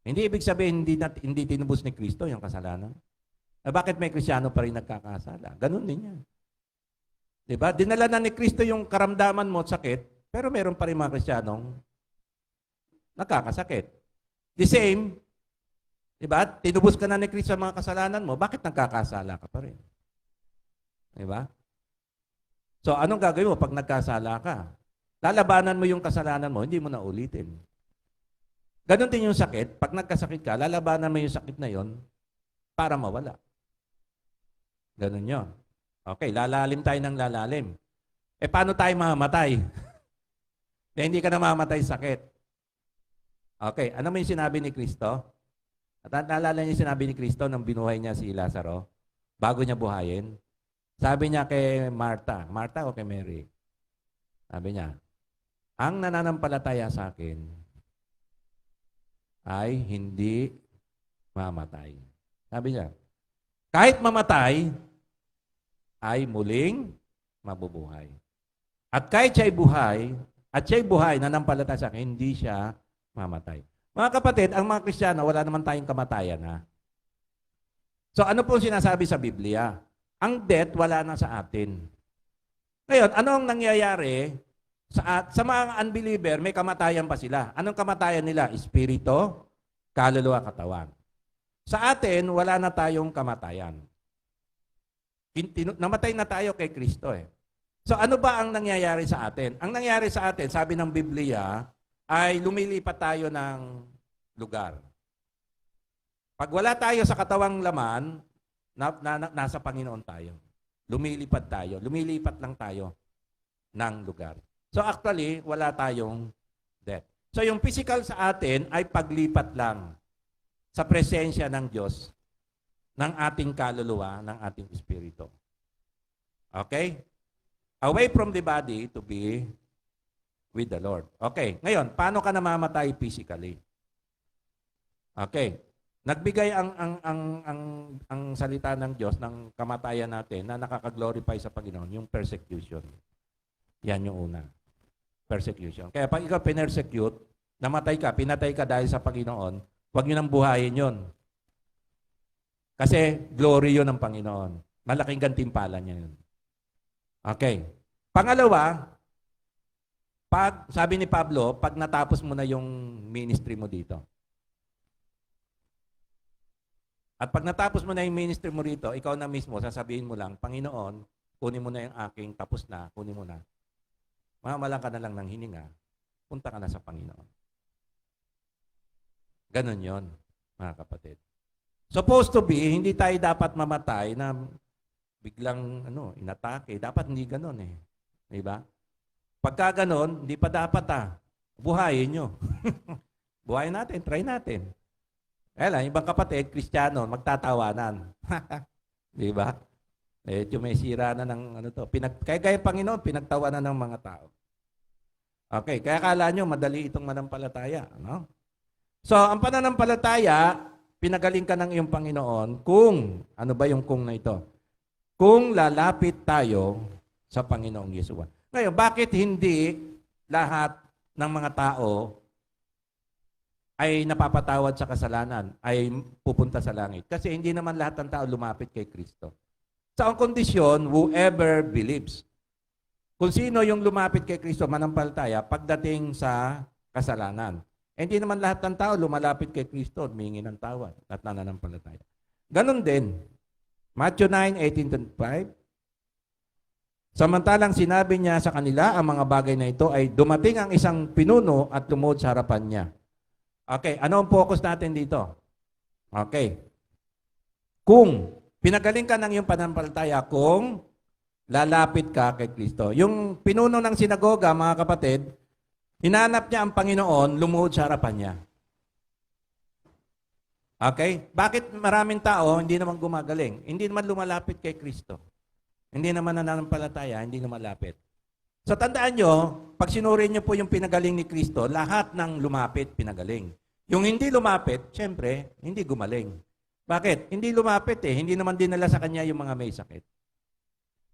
Hindi ibig sabihin hindi tinubos ni Kristo yung kasalanan. Bakit may Kristiyano pa rin nagkakasala? Ganun din yan. Diba? Dinala na ni Kristo yung karamdaman mo at sakit, pero meron pa rin mga Kristiyanong nagkakasakit. The same, diba? Tinubos ka na ni Kristo ang mga kasalanan mo, bakit nagkakasala ka pa rin? Diba? So, anong gagawin mo pag nagkasala ka? Lalabanan mo yung kasalanan mo, hindi mo na ulitin. Ganon din yung sakit. Pag nagkasakit ka, lalabanan mo yung sakit na yon para mawala. Ganon yun. Okay, lalalim tayo ng lalalim. Paano tayo mamamatay? Hindi ka na mamamatay sakit. Okay, ano mo yung sinabi ni Kristo? At naalala niyo yung sinabi ni Kristo nang binuhay niya si Lazaro? Bago niya buhayin? Sabi niya kay Martha o kay Mary? Sabi niya, ang nananampalataya sa akin ay hindi mamatay. Sabi niya, kahit mamatay, ay muling mabubuhay. At kahit siya'y buhay, nananampalataya sa akin, hindi siya mamatay. Mga kapatid, ang mga Kristiyano, wala naman tayong kamatayan, ha? So ano po sinasabi sa Biblia? Ang death, wala na sa atin. Ngayon, anong nangyayari? Sa mga unbeliever, may kamatayan pa sila. Anong kamatayan nila? Espiritu, kaluluwa, katawan. Sa atin, wala na tayong kamatayan. Namatay na tayo kay Kristo eh. So ano ba ang nangyayari sa atin? Ang nangyayari sa atin, sabi ng Biblia, ay lumilipat tayo ng lugar. Pag wala tayo sa katawang laman, nasa Panginoon tayo. Lumilipat lang tayo ng lugar. So actually, wala tayong death. So yung physical sa atin ay paglipat lang sa presensya ng Diyos, ng ating kaluluwa, ng ating espiritu. Okay? Away from the body to be with the Lord. Okay. Ngayon, paano ka namamatay physically? Okay. Nagbigay ang salita ng Diyos ng kamatayan natin na nakaka-glorify sa Panginoon, yung persecution. Yan yung una. Persecution. Kaya pag ikaw pinersecute, pinatay ka dahil sa Panginoon, huwag nyo nang buhayin yun. Kasi glory yun ng Panginoon. Malaking gantimpala niya yun. Okay. Pangalawa, sabi ni Pablo, pag natapos mo na yung ministry mo dito. At pag natapos mo na yung ministry mo rito, ikaw na mismo, sasabihin mo lang, Panginoon, kunin mo na yung aking tapos na, kunin mo na. Mamalang ka na lang ng hininga, punta ka na sa Panginoon. Ganon yon, mga kapatid. Supposed to be, hindi tayo dapat mamatay na biglang inatake. Dapat hindi ganon eh. Diba? Pagka ganon, hindi pa dapat buhayin nyo. Buhayin natin, try natin. Kaya ibang kapatid, Kristiyano, magtatawanan. Di ba? May sira na ng kaya Panginoon, pinagtawanan ng mga tao. Okay, kaya kala nyo, madali itong manampalataya. No? So, ang pananampalataya, pinagaling ka ng iyong Panginoon kung, ano ba yung kung na ito? Kung lalapit tayo sa Panginoong Yeshua. Ngayon, bakit hindi lahat ng mga tao ay napapatawad sa kasalanan, ay pupunta sa langit? Kasi hindi naman lahat ng tao lumapit kay Kristo. Sa ang kondisyon, whoever believes. Kung sino yung lumapit kay Kristo, manampalataya, pagdating sa kasalanan. Hindi naman lahat ng tao lumalapit kay Kristo, humingi ng tawad at nananampalataya. Ganon din. Matthew 9:18-25. Samantalang sinabi niya sa kanila, ang mga bagay na ito ay dumating ang isang pinuno at lumuhod sa harapan niya. Okay, ano ang focus natin dito? Okay. Kung pinagaling ka ng iyong pananampalataya, kung lalapit ka kay Kristo. Yung pinuno ng sinagoga, mga kapatid, hinanap niya ang Panginoon, lumuhod sa harapan niya. Okay? Bakit maraming tao hindi naman gumagaling? Hindi naman lumalapit kay Kristo. Hindi naman nananampalataya, hindi naman lapit. So tandaan nyo, pag sinuri nyo po yung pinagaling ni Kristo, lahat ng lumapit, pinagaling. Yung hindi lumapit, syempre, hindi gumaling. Bakit? Hindi lumapit hindi naman dinala sa kanya yung mga may sakit.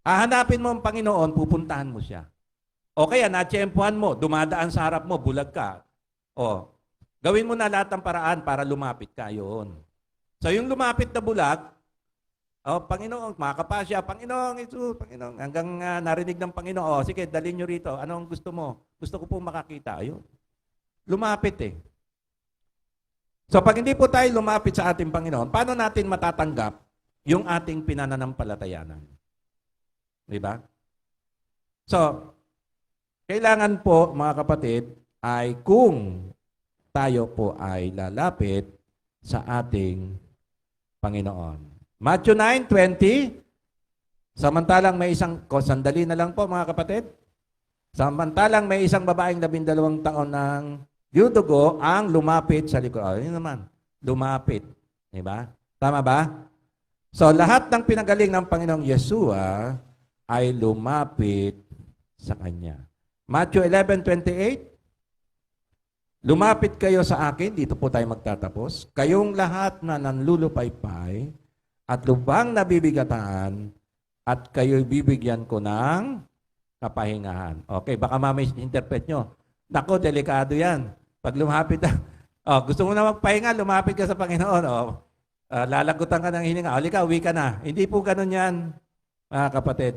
Hahanapin mo ang Panginoon, pupuntahan mo siya. O kaya natsyempuhan mo, dumadaan sa harap mo, bulag ka. O, gawin mo na lahat ng paraan para lumapit ka. Yun. So yung lumapit na bulag, Panginoon, makakapasya, Panginoon, Isus, Panginoon, hanggang narinig ng Panginoon, sige, dalhin nyo rito. Anong gusto mo? Gusto ko po makakita. Ayun. Lumapit eh. So pag hindi po tayo lumapit sa ating Panginoon, paano natin matatanggap yung ating pinananampalatayanan? Di ba? So, kailangan po, mga kapatid, ay kung tayo po ay lalapit sa ating Panginoon. Matthew 9:20, samantalang may sandali na lang po mga kapatid, samantalang may isang babaeng 12 taon ng dugo ang lumapit sa likod. Yun naman, lumapit. Diba? Tama ba? So, lahat ng pinagaling ng Panginoong Yeshua ay lumapit sa Kanya. Matthew 11:28, lumapit kayo sa akin, dito po tayo magtatapos, kayong lahat na nanlulupaypay at lubang nabibigatan at kayo'y bibigyan ko ng kapahingahan. Okay, baka mamay interpret nyo. Nako, delikado yan. Pag lumapit na, gusto mo na magpahinga, lumapit ka sa Panginoon. Lalagutan ka ng hininga. Halika, uwi ka na. Hindi po ganun yan, mga kapatid.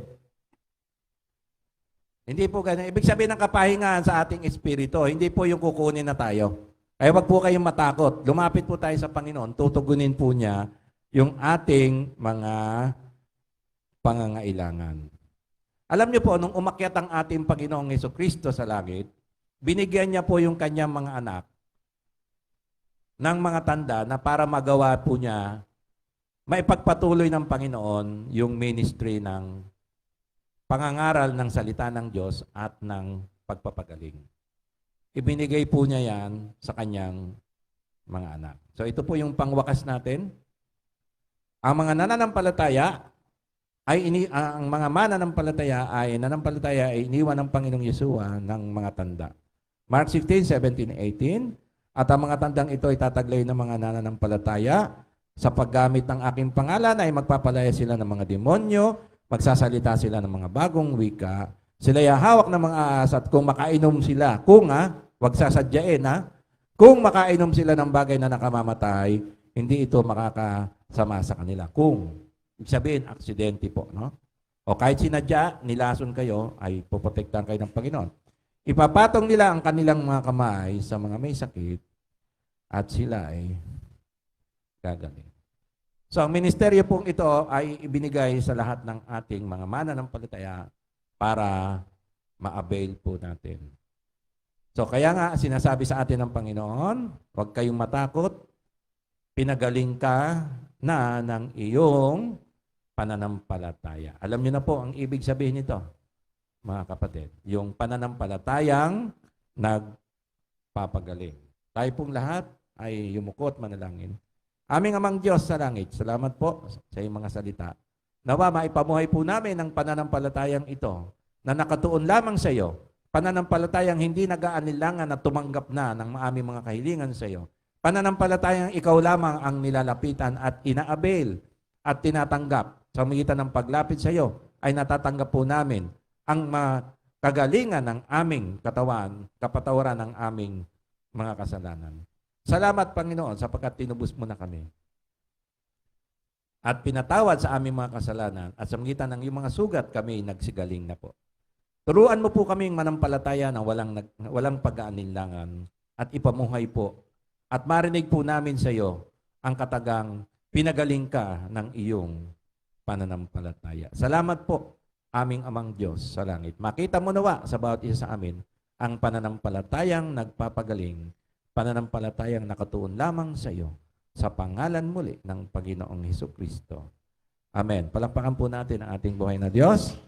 Hindi po ganun. Ibig sabihin ng kapahingahan sa ating espiritu, hindi po yung kukunin na tayo. Kaya wag po kayong matakot. Lumapit po tayo sa Panginoon, tutugunin po niya yung ating mga pangangailangan. Alam niyo po, nung umakyat ang ating Panginoong Jesucristo sa langit, binigyan niya po yung kanyang mga anak ng mga tanda na para magawa po niya, maipagpatuloy ng Panginoon yung ministry ng pangangaral ng salita ng Diyos at ng pagpapagaling. Ibinigay po niya yan sa kanyang mga anak. So ito po yung pangwakas natin. Ang mga nananampalataya ang mga mananampalataya ay iniwan ng Panginoong Yeshua ng mga tanda. Mark 16:17, 18, at ang mga tandang ito ay tataglay ng mga nananampalataya sa paggamit ng aking pangalan ay magpapalaya sila ng mga demonyo, magsasalita sila ng mga bagong wika, sila ay hawak ng mga ahas at kung makainom sila, wag sasadyain kung makainom sila ng bagay na nakamamatay, hindi ito makakasama sa kanila. Ibig sabihin, aksidente po, no? O kahit sinadya, nilason kayo, ay poprotektahan kayo ng Panginoon. Ipapatong nila ang kanilang mga kamay sa mga may sakit at sila ay gagaling. So, ang ministeryo pong ito ay ibinigay sa lahat ng ating mga mananampalataya para ma-avail po natin. So, kaya nga, sinasabi sa atin ng Panginoon, huwag kayong matakot, pinagaling ka na ng iyong pananampalataya. Alam niyo na po ang ibig sabihin nito, mga kapatid. Yung pananampalatayang nagpapagaling. Tayo pong lahat ay yumukot manalangin. Aming Amang Diyos sa langit, salamat po sa iyong mga salita. Nawa maipamuhay po namin ang pananampalatayang ito na nakatuon lamang sa iyo. Pananampalatayang hindi nag-aanilangan na tumanggap na ng aming mga kahilingan sa iyo. Pananampalatayang ikaw lamang ang nilalapitan at ina-avail at tinatanggap sa magitan ng paglapit sa iyo ay natatanggap po namin ang kagalingan ng aming katawan, kapatawaran ng aming mga kasalanan. Salamat, Panginoon, sapagkat tinubos mo na kami. At pinatawad sa aming mga kasalanan at sa magitan ng iyong mga sugat kami nagsigaling na po. Turuan mo po kaming manampalataya na walang pag-aalinlangan at ipamuhay po. At marinig po namin sa iyo ang katagang pinagaling ka ng iyong pananampalataya. Salamat po, aming Amang Diyos sa langit. Makita mo nawa sa bawat isa sa amin ang pananampalatayang nagpapagaling, pananampalatayang nakatuon lamang sa iyo sa pangalan muli ng Panginoong Hesukristo. Amen. Palakpakan po natin ang ating buhay na Diyos.